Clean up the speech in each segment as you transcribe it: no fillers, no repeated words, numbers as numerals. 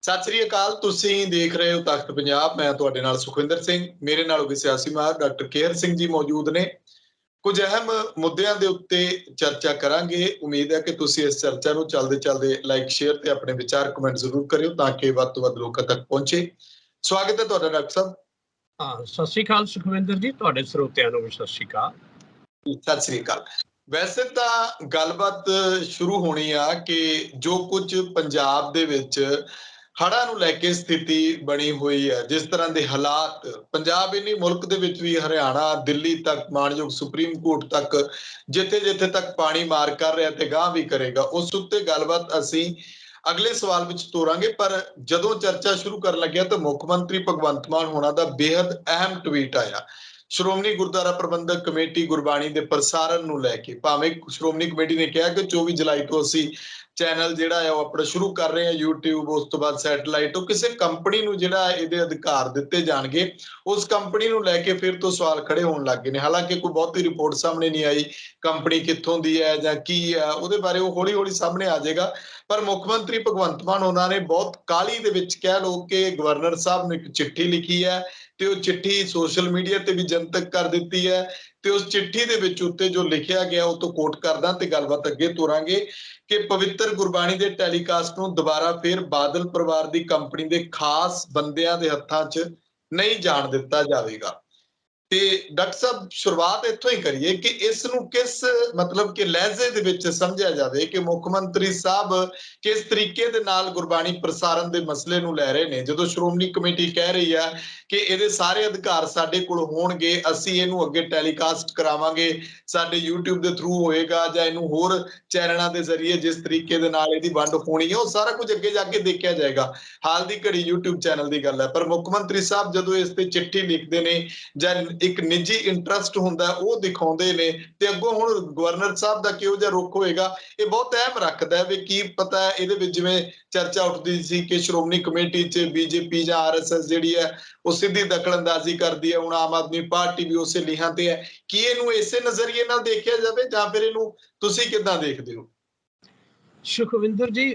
ਸਤਿ ਸ੍ਰੀ ਅਕਾਲ। ਤੁਸੀਂ ਦੇਖ ਰਹੇ ਹੋ ਤਖਤ ਪੰਜਾਬ। ਮੈਂ ਤੁਹਾਡੇ ਨਾਲ ਸੁਖਵਿੰਦਰ ਸਿੰਘ। ਮੇਰੇ ਨਾਲ ਵੀ ਸਿਆਸੀ ਮਾਹਰ ਡਾਕਟਰ ਕੇਹਰ ਸਿੰਘ ਜੀ ਮੌਜੂਦ ਨੇ। ਕੁਝ ਅਹਿਮ ਮੁੱਦਿਆਂ ਦੇ ਉੱਤੇ ਚਰਚਾ ਕਰਾਂਗੇ। ਉਮੀਦ ਹੈ ਕਿ ਤੁਸੀਂ ਇਸ ਚਰਚਾ ਨੂੰ ਚੱਲਦੇ ਲਾਈਕ, ਸ਼ੇਅਰ ਤੇ ਆਪਣੇ ਵਿਚਾਰ ਕਮੈਂਟ ਜ਼ਰੂਰ ਕਰਿਓ ਤਾਂ ਕਿ ਵੱਧ ਤੋਂ ਵੱਧ ਲੋਕਾਂ ਤੱਕ ਪਹੁੰਚੇ। ਸਵਾਗਤ ਹੈ ਤੁਹਾਡਾ ਡਾਕਟਰ ਸਾਹਿਬ। ਸਤਿ ਸ੍ਰੀ ਅਕਾਲ ਸੁਖਵਿੰਦਰ ਜੀ, ਤੁਹਾਡੇ ਸਰੋਤਿਆਂ ਨੂੰ ਵੀ ਸਤਿ ਸ੍ਰੀ ਅਕਾਲ। ਸਤਿ ਸ੍ਰੀ ਅਕਾਲ। ਵੈਸੇ ਤਾਂ ਗੱਲਬਾਤ ਸ਼ੁਰੂ ਹੋਣੀ ਆ ਕਿ ਜੋ ਕੁਝ ਪੰਜਾਬ ਦੇ ਵਿੱਚ ਹੜ੍ਹਾਂ ਨੂੰ ਲੈ ਕੇ ਸਥਿਤੀ ਬਣੀ ਹੋਈ ਹੈ, ਜਿਸ ਤਰ੍ਹਾਂ ਦੇ ਹਾਲਾਤ ਪੰਜਾਬ ਹੀ ਨਹੀਂ ਮੁਲਕ ਦੇ ਵਿੱਚ ਵੀ, ਹਰਿਆਣਾ, ਦਿੱਲੀ ਤੱਕ, ਮਾਣਯੋਗ ਸੁਪਰੀਮ ਕੋਰਟ ਤੱਕ, ਜਿੱਥੇ ਜਿੱਥੇ ਤੱਕ ਪਾਣੀ ਮਾਰ ਕਰ ਰਿਹਾ ਤੇ ਗਾਂਹ ਵੀ ਕਰੇਗਾ, ਉਸ ਉੱਤੇ ਗੱਲਬਾਤ ਅਸੀਂ ਅਗਲੇ ਸਵਾਲ ਵਿੱਚ ਤੋਰਾਂਗੇ। ਪਰ ਜਦੋਂ ਚਰਚਾ ਸ਼ੁਰੂ ਕਰਨ ਲੱਗਿਆ ਤਾਂ ਮੁੱਖ ਮੰਤਰੀ ਭਗਵੰਤ ਮਾਨ ਹੋਣਾ ਦਾ ਬੇहद ਅਹਿਮ ਟਵੀਟ ਆਇਆ ਸ਼੍ਰੋਮਣੀ ਗੁਰਦੁਆਰਾ ਪ੍ਰਬੰਧਕ ਕਮੇਟੀ ਗੁਰਬਾਣੀ ਦੇ ਪ੍ਰਸਾਰਣ ਨੂੰ ਲੈ ਕੇ। ਭਾਵੇਂ ਸ਼੍ਰੋਮਣੀ ਕਮੇਟੀ ਨੇ ਕਿਹਾ ਕਿ 24 ਜੁਲਾਈ ਤੋਂ ਅਸੀਂ ਚੈਨਲ ਜਿਹੜਾ ਹੈ ਉਹ ਆਪਣਾ ਸ਼ੁਰੂ ਕਰ ਰਹੇ ਹਾਂ YouTube, ਉਸ ਤੋਂ ਬਾਅਦ ਸੈਟੇਲਾਈਟ, ਉਹ ਕਿਸੇ ਕੰਪਨੀ ਨੂੰ ਜਿਹੜਾ ਇਹਦੇ ਅਧਿਕਾਰ ਦਿੱਤੇ ਜਾਣਗੇ, ਉਸ ਕੰਪਨੀ ਨੂੰ ਲੈ ਕੇ ਫਿਰ ਤੋਂ ਸਵਾਲ ਖੜੇ ਹੋਣ ਲੱਗ ਗਏ ਨੇ। ਹਾਲਾਂਕਿ ਕੋਈ ਬਹੁਤੀ ਰਿਪੋਰਟ ਸਾਹਮਣੇ ਨਹੀਂ ਆਈ, ਕੰਪਨੀ ਕਿੱਥੋਂ ਦੀ ਹੈ ਜਾਂ ਕੀ ਹੈ, ਉਹਦੇ ਬਾਰੇ ਉਹ ਹੌਲੀ ਹੌਲੀ ਸਾਹਮਣੇ ਆ ਜਾਏਗਾ। ਪਰ ਮੁੱਖ ਮੰਤਰੀ ਭਗਵੰਤ ਮਾਨ ਉਹਨਾਂ ਨੇ ਬਹੁਤ ਕਾਹਲੀ ਦੇ ਵਿੱਚ ਕਹਿ ਲਓ ਕਿ ਗਵਰਨਰ ਸਾਹਿਬ ਨੂੰ ਇੱਕ ਚਿੱਠੀ ਲਿਖੀ ਹੈ ਤੇ ਉਹ ਚਿੱਠੀ ਸੋਸ਼ਲ ਮੀਡੀਆ ਤੇ ਵੀ ਜਨਤਕ ਕਰ ਦਿੱਤੀ ਹੈ ਤੇ ਉਸ ਚਿੱਠੀ ਦੇ ਵਿੱਚ ਉੱਤੇ ਜੋ ਲਿਖਿਆ ਗਿਆ ਉਹ ਤੋਂ ਕੋਟ ਕਰਦਾ ਤੇ ਗੱਲਬਾਤ ਅੱਗੇ ਤੋਰਾਂਗੇ ਕਿ ਪਵਿੱਤਰ ਗੁਰਬਾਣੀ ਦੇ ਟੈਲੀਕਾਸਟ ਨੂੰ ਦੁਬਾਰਾ ਫਿਰ ਬਾਦਲ ਪਰਿਵਾਰ ਦੀ ਕੰਪਨੀ ਦੇ ਖਾਸ ਬੰਦਿਆਂ ਦੇ ਹੱਥਾਂ 'ਚ ਨਹੀਂ ਜਾਣ ਦਿੱਤਾ ਜਾਵੇਗਾ। ਤੇ ਡਾਕਟਰ ਸਾਹਿਬ, ਸ਼ੁਰੂਆਤ ਇੱਥੋਂ ਹੀ ਕਰੀਏ ਕਿ ਇਸ ਨੂੰ ਕਿਸ ਮਤਲਬ ਕਿ ਲਹਿਜ਼ੇ ਦੇ ਵਿੱਚ ਸਮਝਿਆ ਜਾਵੇ ਕਿ ਮੁੱਖ ਮੰਤਰੀ ਸਾਹਿਬ ਕਿਸ ਤਰੀਕੇ ਦੇ ਨਾਲ ਗੁਰਬਾਣੀ ਪ੍ਰਸਾਰਣ ਦੇ ਮਸਲੇ ਨੂੰ ਲੈ ਰਹੇ ਨੇ, ਜਦੋਂ ਸ਼੍ਰੋਮਣੀ ਕਮੇਟੀ ਕਹਿ ਰਹੀ ਆ ਕਿ ਇਹਦੇ ਸਾਰੇ ਅਧਿਕਾਰ ਸਾਡੇ ਕੋਲ ਹੋਣਗੇ, ਅਸੀਂ ਇਹਨੂੰ ਅੱਗੇ ਟੈਲੀਕਾਸਟ ਕਰਾਵਾਂਗੇ, ਸਾਡੇ YouTube ਦੇ ਥਰੂ ਹੋਏਗਾ ਜਾਂ ਇਹਨੂੰ ਹੋਰ ਚੈਨਲਾਂ ਦੇ ਜ਼ਰੀਏ ਜਿਸ ਤਰੀਕੇ ਦੇ ਨਾਲ ਇਹਦੀ ਵੰਡ ਹੋਣੀ ਹੈ ਉਹ ਸਾਰਾ ਕੁਝ ਅੱਗੇ ਜਾ ਕੇ ਦੇਖਿਆ ਜਾਏਗਾ। ਹਾਲ ਦੀ ਘੜੀ YouTube ਚੈਨਲ ਦੀ ਗੱਲ ਹੈ, ਪਰ ਮੁੱਖ ਮੰਤਰੀ ਸਾਹਿਬ ਜਦੋਂ ਇਸ ਤੇ ਚਿੱਠੀ ਲਿਖਦੇ ਨੇ ਜਾਂ ਇੱਕ ਨਿੱਜੀ ਇੰਟਰਸਟ ਹੁੰਦਾ ਉਹ ਦਿਖਾਉਂਦੇ ਨੇ ਤੇ ਅੱਗੋਂ ਹੁਣ ਗਵਰਨਰ ਸਾਹਿਬ ਦਾ ਕਿਹੋ ਜਿਹਾ ਰੁਖ ਹੋਏਗਾ ਇਹ ਬਹੁਤ ਅਹਿਮ ਰੱਖਦਾ ਹੈ। ਵੀ ਕੀ ਪਤਾ ਹੈ ਇਹਦੇ ਵਿੱਚ ਜਿਵੇਂ ਚਰਚਾ ਉੱਠਦੀ ਸੀ ਕਿ ਸ਼੍ਰੋਮਣੀ ਕਮੇਟੀ 'ਚ BJP ਜਾਂ RSS ਜਿਹੜੀ ਹੈ ਉਹ ਸਿੱਧੀ ਦਖਲਅੰਦਾਜ਼ੀ ਕਰਦੀ ਹੈ, ਹੁਣ ਆਮ ਆਦਮੀ ਪਾਰਟੀ ਵੀ ਉਸੇ ਲੀਹਾਂ ਤੇ ਹੈ, ਕੀ ਇਹਨੂੰ ਇਸੇ ਨਜ਼ਰੀਏ ਨਾਲ ਦੇਖਿਆ ਜਾਵੇ ਜਾਂ ਫਿਰ ਇਹਨੂੰ ਤੁਸੀਂ ਕਿੱਦਾਂ ਦੇਖਦੇ ਹੋ? ਸੁਖਵਿੰਦਰ ਜੀ,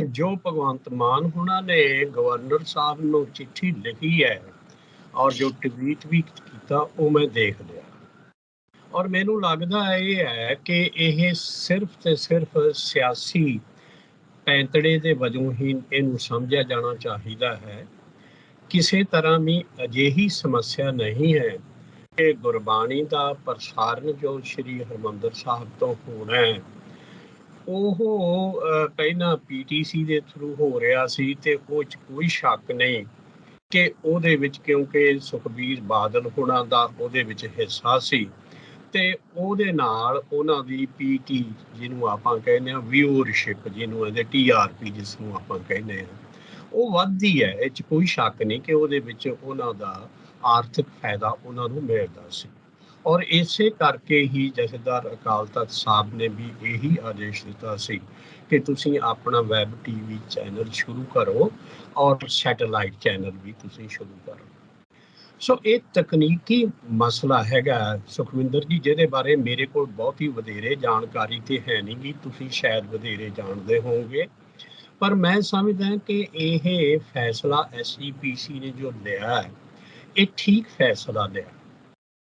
ਜੋ ਭਗਵੰਤ ਮਾਨ ਹੋਣਾ ਨੇ ਗਵਰਨਰ ਸਾਹਿਬ ਨੂੰ ਚਿੱਠੀ ਲਿਖੀ ਹੈ ਔਰ ਜੋ ਟਵੀਟ ਵੀ ਕੀਤਾ ਉਹ ਮੈਂ ਦੇਖ ਲਿਆ, ਔਰ ਮੈਨੂੰ ਲੱਗਦਾ ਇਹ ਹੈ ਕਿ ਇਹ ਸਿਰਫ ਤੇ ਸਿਰਫ ਸਿਆਸੀ ਪੈਂਤੜੇ ਦੇ ਵਜੋਂ ਹੀ ਇਹਨੂੰ ਸਮਝਿਆ ਜਾਣਾ ਚਾਹੀਦਾ ਹੈ। ਕਿਸੇ ਤਰ੍ਹਾਂ ਵੀ ਅਜਿਹੀ ਸਮੱਸਿਆ ਨਹੀਂ ਹੈ ਕਿ ਗੁਰਬਾਣੀ ਦਾ ਪ੍ਰਸਾਰਣ ਜੋ ਸ਼੍ਰੀ ਹਰਿਮੰਦਰ ਸਾਹਿਬ ਤੋਂ ਹੋਣਾ ਹੈ ਉਹ ਪਹਿਲਾਂ PTC ਦੇ ਥਰੂ ਹੋ ਰਿਹਾ ਸੀ ਤੇ ਉਹ 'ਚ ਕੋਈ ਸ਼ੱਕ ਨਹੀਂ ਕਿ ਉਹਦੇ ਵਿੱਚ, ਕਿਉਂਕਿ ਸੁਖਬੀਰ ਬਾਦਲ ਹੋਣਾ ਦਾ ਉਹਦੇ ਵਿੱਚ ਹਿੱਸਾ ਸੀ ਤੇ ਉਹਦੇ ਨਾਲ ਉਹਨਾਂ ਦੀ PT ਜਿਹਨੂੰ ਆਪਾਂ ਕਹਿੰਦੇ ਹਾਂ ਵਿਊਅਰਸ਼ਿਪ, ਜਿਹਨੂੰ ਇਹਦੇ TRP ਜਿਸ ਨੂੰ ਆਪਾਂ ਕਹਿੰਦੇ ਹਾਂ, ਉਹ ਵੱਧਦੀ ਹੈ। ਇਹ 'ਚ ਕੋਈ ਸ਼ੱਕ ਨਹੀਂ ਕਿ ਉਹਦੇ ਵਿੱਚ ਉਹਨਾਂ ਦਾ ਆਰਥਿਕ ਫਾਇਦਾ ਉਹਨਾਂ ਨੂੰ ਮਿਲਦਾ ਸੀ। ਔਰ ਇਸੇ ਕਰਕੇ ਹੀ ਜਥੇਦਾਰ ਅਕਾਲ ਤਖਤ ਸਾਹਿਬ ਨੇ ਵੀ ਇਹੀ ਆਦੇਸ਼ ਦਿੱਤਾ ਸੀ ਕਿ ਤੁਸੀਂ ਆਪਣਾ ਵੈਬ TV ਚੈਨਲ ਸ਼ੁਰੂ ਕਰੋ ਔਰ ਸੈਟੇਲਾਈਟ ਚੈਨਲ ਵੀ ਤੁਸੀਂ ਸ਼ੁਰੂ ਕਰੋ। ਸੋ ਇਹ ਤਕਨੀਕੀ ਮਸਲਾ ਹੈਗਾ ਸੁਖਵਿੰਦਰ ਜੀ, ਜਿਹਦੇ ਬਾਰੇ ਮੇਰੇ ਕੋਲ ਬਹੁਤੀ ਵਧੇਰੇ ਜਾਣਕਾਰੀ ਤੇ ਹੈ ਨਹੀਂ ਗੀ, ਤੁਸੀਂ ਸ਼ਾਇਦ ਵਧੇਰੇ ਜਾਣਦੇ ਹੋਵੋਗੇ। ਪਰ ਮੈਂ ਸਮਝਦਾ ਕਿ ਇਹ ਫੈਸਲਾ SGPC ਨੇ ਜੋ ਲਿਆ ਹੈ ਇਹ ਠੀਕ ਫੈਸਲਾ ਲਿਆ,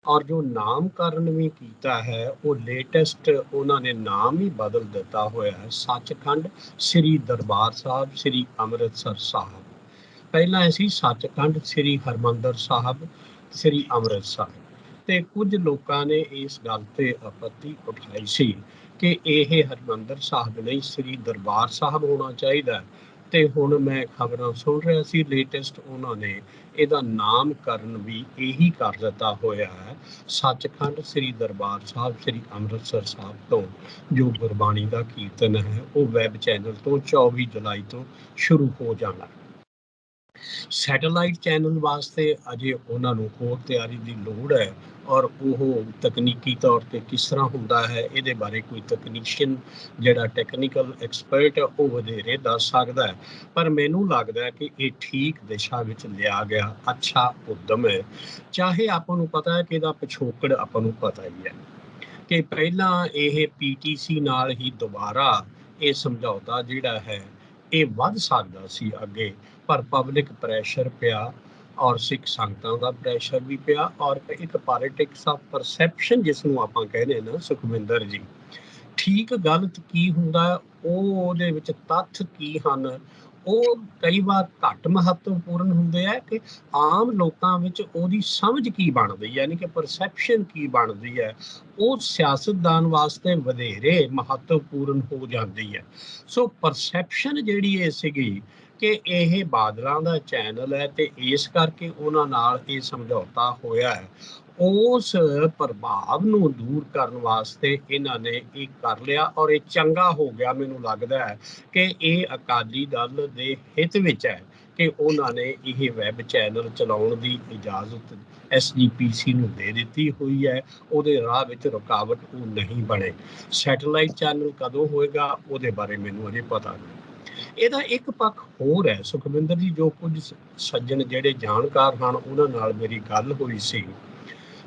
ਔਰ ਜੋ ਨਾਮਕਰਨ ਵੀ ਕੀਤਾ ਹੈ ਉਹ ਲੇਟੈਸਟ ਉਹਨਾਂ ਨੇ ਨਾਮ ਹੀ ਬਦਲ ਦਿੱਤਾ ਹੋਇਆ ਹੈ, ਸੱਚਖੰਡ ਸ੍ਰੀ ਦਰਬਾਰ ਸਾਹਿਬ ਸ੍ਰੀ ਅੰਮ੍ਰਿਤਸਰ ਸਾਹਿਬ। ਪਹਿਲਾਂ ਅਸੀਂ ਸੱਚਖੰਡ ਸ੍ਰੀ ਹਰਿਮੰਦਰ ਸਾਹਿਬ ਸ੍ਰੀ ਅੰਮ੍ਰਿਤਸਰ, ਤੇ ਕੁਝ ਲੋਕਾਂ ਨੇ ਇਸ ਗੱਲ ਤੇ ਆਪੱਤੀ ਉਠਾਈ ਸੀ ਕਿ ਇਹ ਹਰਿਮੰਦਰ ਸਾਹਿਬ ਨਹੀਂ ਸ੍ਰੀ ਦਰਬਾਰ ਸਾਹਿਬ ਹੋਣਾ ਚਾਹੀਦਾ। ਤੇ ਹੁਣ ਮੈਂ ਖਬਰਾਂ ਸੁਣ ਰਿਹਾ ਸੀ ਲੇਟੈਸਟ, ਉਹਨਾਂ ਨੇ ਇਹਦਾ ਨਾਮਕਰਨ ਵੀ ਇਹੀ ਕਰ ਦਿੱਤਾ ਹੋਇਆ ਹੈ, ਸੱਚਖੰਡ ਸ੍ਰੀ ਦਰਬਾਰ ਸਾਹਿਬ ਸ੍ਰੀ ਅੰਮ੍ਰਿਤਸਰ ਸਾਹਿਬ ਤੋਂ ਜੋ ਗੁਰਬਾਣੀ ਦਾ ਕੀਰਤਨ ਹੈ ਉਹ ਵੈਬ ਚੈਨਲ ਤੋਂ 24 ਜੁਲਾਈ ਤੋਂ ਸ਼ੁਰੂ ਹੋ ਜਾਣਾ। ਸੈਟੇਲਾਈਟ ਚੈਨਲ ਵਾਸਤੇ ਅਜੇ ਉਹਨਾਂ ਨੂੰ ਹੋਰ ਤਿਆਰੀ ਦੀ ਲੋੜ ਹੈ, ਔਰ ਉਹ ਤਕਨੀਕੀ ਤੌਰ ਤੇ ਕਿਸ ਤਰ੍ਹਾਂ ਹੁੰਦਾ ਹੈ ਇਹਦੇ ਬਾਰੇ ਕੋਈ ਤਕਨੀਸ਼ੀਅਨ ਜਿਹੜਾ ਟੈਕਨੀਕਲ ਐਕਸਪਰਟ ਉਹ ਵਧੇਰੇ ਦੱਸ ਸਕਦਾ ਹੈ। ਪਰ ਮੈਨੂੰ ਲੱਗਦਾ ਕਿ ਇਹ ਠੀਕ ਦਿਸ਼ਾ ਵਿੱਚ ਲਿਆ ਗਿਆ ਅੱਛਾ ਉਦਮ ਹੈ। ਚਾਹੇ ਆਪਾਂ ਨੂੰ ਪਤਾ ਹੈ ਕਿ ਇਹਦਾ ਪਿਛੋਕੜ ਆਪਾਂ ਨੂੰ ਪਤਾ ਹੀ ਹੈ ਕਿ ਪਹਿਲਾਂ ਇਹ PTC ਨਾਲ ਹੀ ਦੁਬਾਰਾ ਇਹ ਸਮਝੌਤਾ ਜਿਹੜਾ ਹੈ ਇਹ ਵੱਧ ਸਕਦਾ ਸੀ ਅੱਗੇ, ਪਰ ਪਬਲਿਕ ਪ੍ਰੈਸ਼ਰ ਪਿਆ ਔਰ ਸਿੱਖ ਸੰਗਤਾਂ ਦਾ ਪ੍ਰੈਸ਼ਰ ਵੀ ਪਿਆ, ਔਰ ਇੱਕ ਪੋਲਿਟਿਕਸ ਆਫ ਪਰਸੈਪਸ਼ਨ ਜਿਸ ਨੂੰ ਆਪਾਂ ਕਹਿੰਦੇ ਨਾ ਸੁਖਵਿੰਦਰ ਜੀ, ਠੀਕ ਗਲਤ ਕੀ ਹੁੰਦਾ, ਉਹਦੇ ਵਿੱਚ ਤੱਥ ਕੀ ਹਨ, ਉਹ ਕਈ ਵਾਰ ਘੱਟ ਮਹੱਤਵਪੂਰਨ ਹੁੰਦੇ ਆ ਕਿ ਆਮ ਲੋਕਾਂ ਵਿੱਚ ਉਹਦੀ ਸਮਝ ਕੀ ਬਣਦੀ, ਯਾਨੀ ਕਿ ਪਰਸੈਪਸ਼ਨ ਕੀ ਬਣਦੀ ਹੈ, ਉਹ ਸਿਆਸਤਦਾਨ ਵਾਸਤੇ ਵਧੇਰੇ ਮਹੱਤਵਪੂਰਨ ਹੋ ਜਾਂਦੀ ਹੈ। ਸੋ ਪਰਸੈਪਸ਼ਨ ਜਿਹੜੀ ਇਹ ਸੀਗੀ ਕਿ ਇਹ ਬਾਦਲਾਂ ਦਾ ਚੈਨਲ ਹੈ ਤੇ ਇਸ ਕਰਕੇ ਉਹਨਾਂ ਨਾਲ ਇਹ ਸਮਝੌਤਾ ਹੋਇਆ ਹੈ, ਉਸ ਪ੍ਰਭਾਵ ਨੂੰ ਦੂਰ ਕਰਨ ਵਾਸਤੇ ਇਹਨਾਂ ਨੇ ਇਹ ਕਰ ਲਿਆ, ਔਰ ਇਹ ਚੰਗਾ ਹੋ ਗਿਆ। ਮੈਨੂੰ ਲੱਗਦਾ ਹੈ ਕਿ ਇਹ ਅਕਾਲੀ ਦਲ ਦੇ ਹਿੱਤ ਵਿੱਚ ਹੈ ਕਿ ਉਹਨਾਂ ਨੇ ਇਹ ਵੈਬ ਚੈਨਲ ਚਲਾਉਣ ਦੀ ਇਜਾਜ਼ਤ SGPC ਨੂੰ ਦੇ ਦਿੱਤੀ ਹੋਈ ਹੈ। ਉਹਦੇ ਰਾਹ ਵਿੱਚ ਰੁਕਾਵਟ ਉਹ ਨਹੀਂ ਬਣੇ। ਸੈਟੇਲਾਈਟ ਚੈਨਲ ਕਦੋਂ ਹੋਏਗਾ ਉਹਦੇ ਬਾਰੇ ਮੈਨੂੰ ਅਜੇ ਪਤਾ ਨਹੀਂ। ਇਹਦਾ ਇੱਕ ਪੱਖ ਹੋਰ ਹੈ ਸੁਖਵਿੰਦਰ ਜੀ, ਜੋ ਕੁਝ ਸੱਜਣ ਜਿਹੜੇ ਜਾਣਕਾਰ ਹਨ ਉਹਨਾਂ ਨਾਲ ਮੇਰੀ ਗੱਲ ਹੋਈ ਸੀ,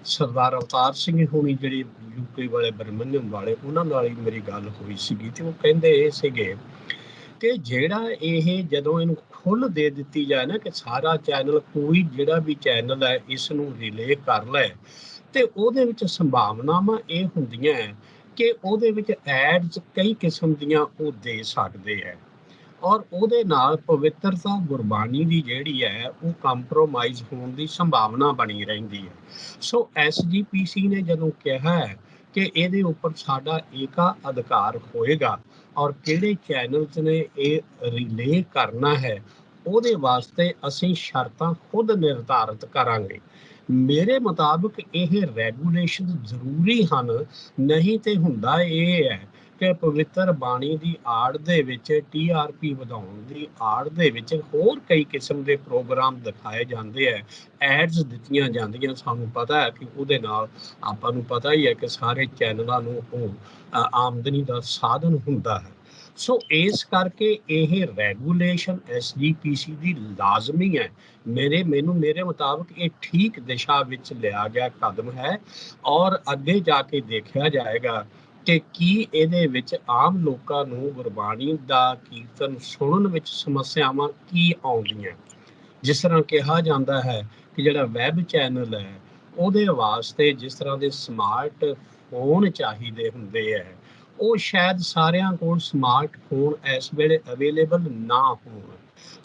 ਸਰਦਾਰ ਅਵਤਾਰ ਸਿੰਘ ਹੋਣੀ ਜਿਹੜੇ ਯੂਕੇ ਵਾਲੇ ਬਰਮਿੰਘਮ ਵਾਲੇ, ਉਹਨਾਂ ਨਾਲ ਹੀ ਮੇਰੀ ਗੱਲ ਹੋਈ ਸੀਗੀ ਤੇ ਉਹ ਕਹਿੰਦੇ ਇਹ ਸੀਗੇ ਕਿ ਜਿਹੜਾ ਇਹ ਜਦੋਂ ਇਹਨੂੰ ਖੁੱਲ੍ਹ ਦੇ ਦਿੱਤੀ ਜਾਏ ਨਾ ਕਿ ਸਾਰਾ ਚੈਨਲ, ਕੋਈ ਜਿਹੜਾ ਵੀ ਚੈਨਲ ਹੈ ਇਸ ਨੂੰ ਰਿਲੇ ਕਰ ਲੈ, ਤੇ ਉਹਦੇ ਵਿੱਚ ਸੰਭਾਵਨਾਵਾਂ ਇਹ ਹੁੰਦੀਆਂ ਕਿ ਉਹਦੇ ਵਿੱਚ ਐਡਸ ਕਈ ਕਿਸਮ ਦੀਆਂ ਉਹ ਦੇ ਸਕਦੇ ਹੈ, ਔਰ ਉਹਦੇ ਨਾਲ ਪਵਿੱਤਰਤਾ ਗੁਰਬਾਣੀ ਦੀ ਜਿਹੜੀ ਹੈ ਉਹ ਕੰਪਰੋਮਾਈਜ਼ ਹੋਣ ਦੀ ਸੰਭਾਵਨਾ ਬਣੀ ਰਹਿੰਦੀ ਹੈ। ਸੋ SGPC ਨੇ ਜਦੋਂ ਕਿਹਾ ਹੈ ਕਿ ਇਹਦੇ ਉੱਪਰ ਸਾਡਾ ਏਕਾ ਅਧਿਕਾਰ ਹੋਏਗਾ ਔਰ ਕਿਹੜੇ ਚੈਨਲਸ ਨੇ ਇਹ ਰਿਲੇ ਕਰਨਾ ਹੈ, ਉਹਦੇ ਵਾਸਤੇ ਅਸੀਂ ਸ਼ਰਤਾਂ ਖੁਦ ਨਿਰਧਾਰਿਤ ਕਰਾਂਗੇ। ਮੇਰੇ ਮੁਤਾਬਕ ਇਹ ਰੈਗੂਲੇਸ਼ਨ ਜ਼ਰੂਰੀ ਹਨ, ਨਹੀਂ ਤੇ ਹੁੰਦਾ ਇਹ ਹੈ ਕਿ ਪਵਿੱਤਰ ਬਾਣੀ ਦੀ ਆੜ ਦੇ ਵਿੱਚ TRP ਵਧਾਉਣ ਦੀ ਆੜ ਦੇ ਵਿੱਚ ਹੋਰ ਕਈ ਕਿਸਮ ਦੇ ਪ੍ਰੋਗਰਾਮ ਦਿਖਾਏ ਜਾਂਦੇ ਹੈ, ਐਡਸ ਦਿੱਤੀਆਂ ਜਾਂਦੀਆਂ। ਸਾਨੂੰ ਪਤਾ ਹੈ ਕਿ ਉਹਦੇ ਨਾਲ ਆਪਾਂ ਨੂੰ ਪਤਾ ਹੀ ਹੈ ਕਿ ਸਾਰੇ ਚੈਨਲਾਂ ਨੂੰ ਉਹ ਆਮਦਨੀ ਦਾ ਸਾਧਨ ਹੁੰਦਾ ਹੈ। ਸੋ ਇਸ ਕਰਕੇ ਇਹ ਰੈਗੂਲੇਸ਼ਨ SGPC ਦੀ ਲਾਜ਼ਮੀ ਹੈ। ਮੇਰੇ ਮੁਤਾਬਕ ਇਹ ਠੀਕ ਦਿਸ਼ਾ ਵਿੱਚ ਲਿਆ ਗਿਆ ਕਦਮ ਹੈ, ਔਰ ਅੱਗੇ ਜਾ ਕੇ ਦੇਖਿਆ ਜਾਏਗਾ ਕਿ ਕੀ ਇਹਦੇ ਵਿੱਚ ਆਮ ਲੋਕਾਂ ਨੂੰ ਗੁਰਬਾਣੀ ਦਾ ਕੀਰਤਨ ਸੁਣਨ ਵਿੱਚ ਸਮੱਸਿਆਵਾਂ ਕੀ ਆਉਂਦੀਆਂ। ਜਿਸ ਤਰ੍ਹਾਂ ਕਿਹਾ ਜਾਂਦਾ ਹੈ ਕਿ ਜਿਹੜਾ ਵੈਬ ਚੈਨਲ ਹੈ ਉਹਦੇ ਵਾਸਤੇ ਜਿਸ ਤਰ੍ਹਾਂ ਦੇ ਸਮਾਰਟ ਫੋਨ ਚਾਹੀਦੇ ਹੁੰਦੇ ਹੈ, ਉਹ ਸ਼ਾਇਦ ਸਾਰਿਆਂ ਕੋਲ ਸਮਾਰਟ ਫੋਨ ਇਸ ਵੇਲੇ ਅਵੇਲੇਬਲ ਨਾ ਹੋਣ।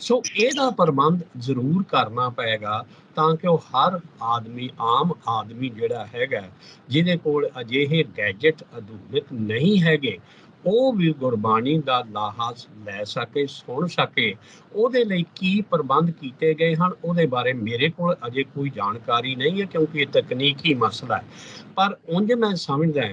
ਸੋ ਇਹਦਾ ਪ੍ਰਬੰਧ ਜ਼ਰੂਰ ਕਰਨਾ ਪਏਗਾ ਤਾਂ ਕਿ ਉਹ ਹਰ ਆਦਮੀ, ਆਮ ਆਦਮੀ ਜਿਹੜਾ ਹੈਗਾ ਜਿਹਦੇ ਕੋਲ ਅਜਿਹੇ ਗੈਜਟ ਆਧੁਨਿਕ ਨਹੀਂ ਹੈਗੇ, ਉਹ ਵੀ ਗੁਰਬਾਣੀ ਦਾ ਲਾਹਾ ਲੈ ਸਕੇ, ਸੁਣ ਸਕੇ। ਉਹਦੇ ਲਈ ਕੀ ਪ੍ਰਬੰਧ ਕੀਤੇ ਗਏ ਹਨ ਉਹਦੇ ਬਾਰੇ ਮੇਰੇ ਕੋਲ ਅਜੇ ਕੋਈ ਜਾਣਕਾਰੀ ਨਹੀਂ ਹੈ, ਕਿਉਂਕਿ ਇਹ ਤਕਨੀਕੀ ਮਸਲਾ ਹੈ। ਪਰ ਉਂਝ ਮੈਂ ਸਮਝਦਾ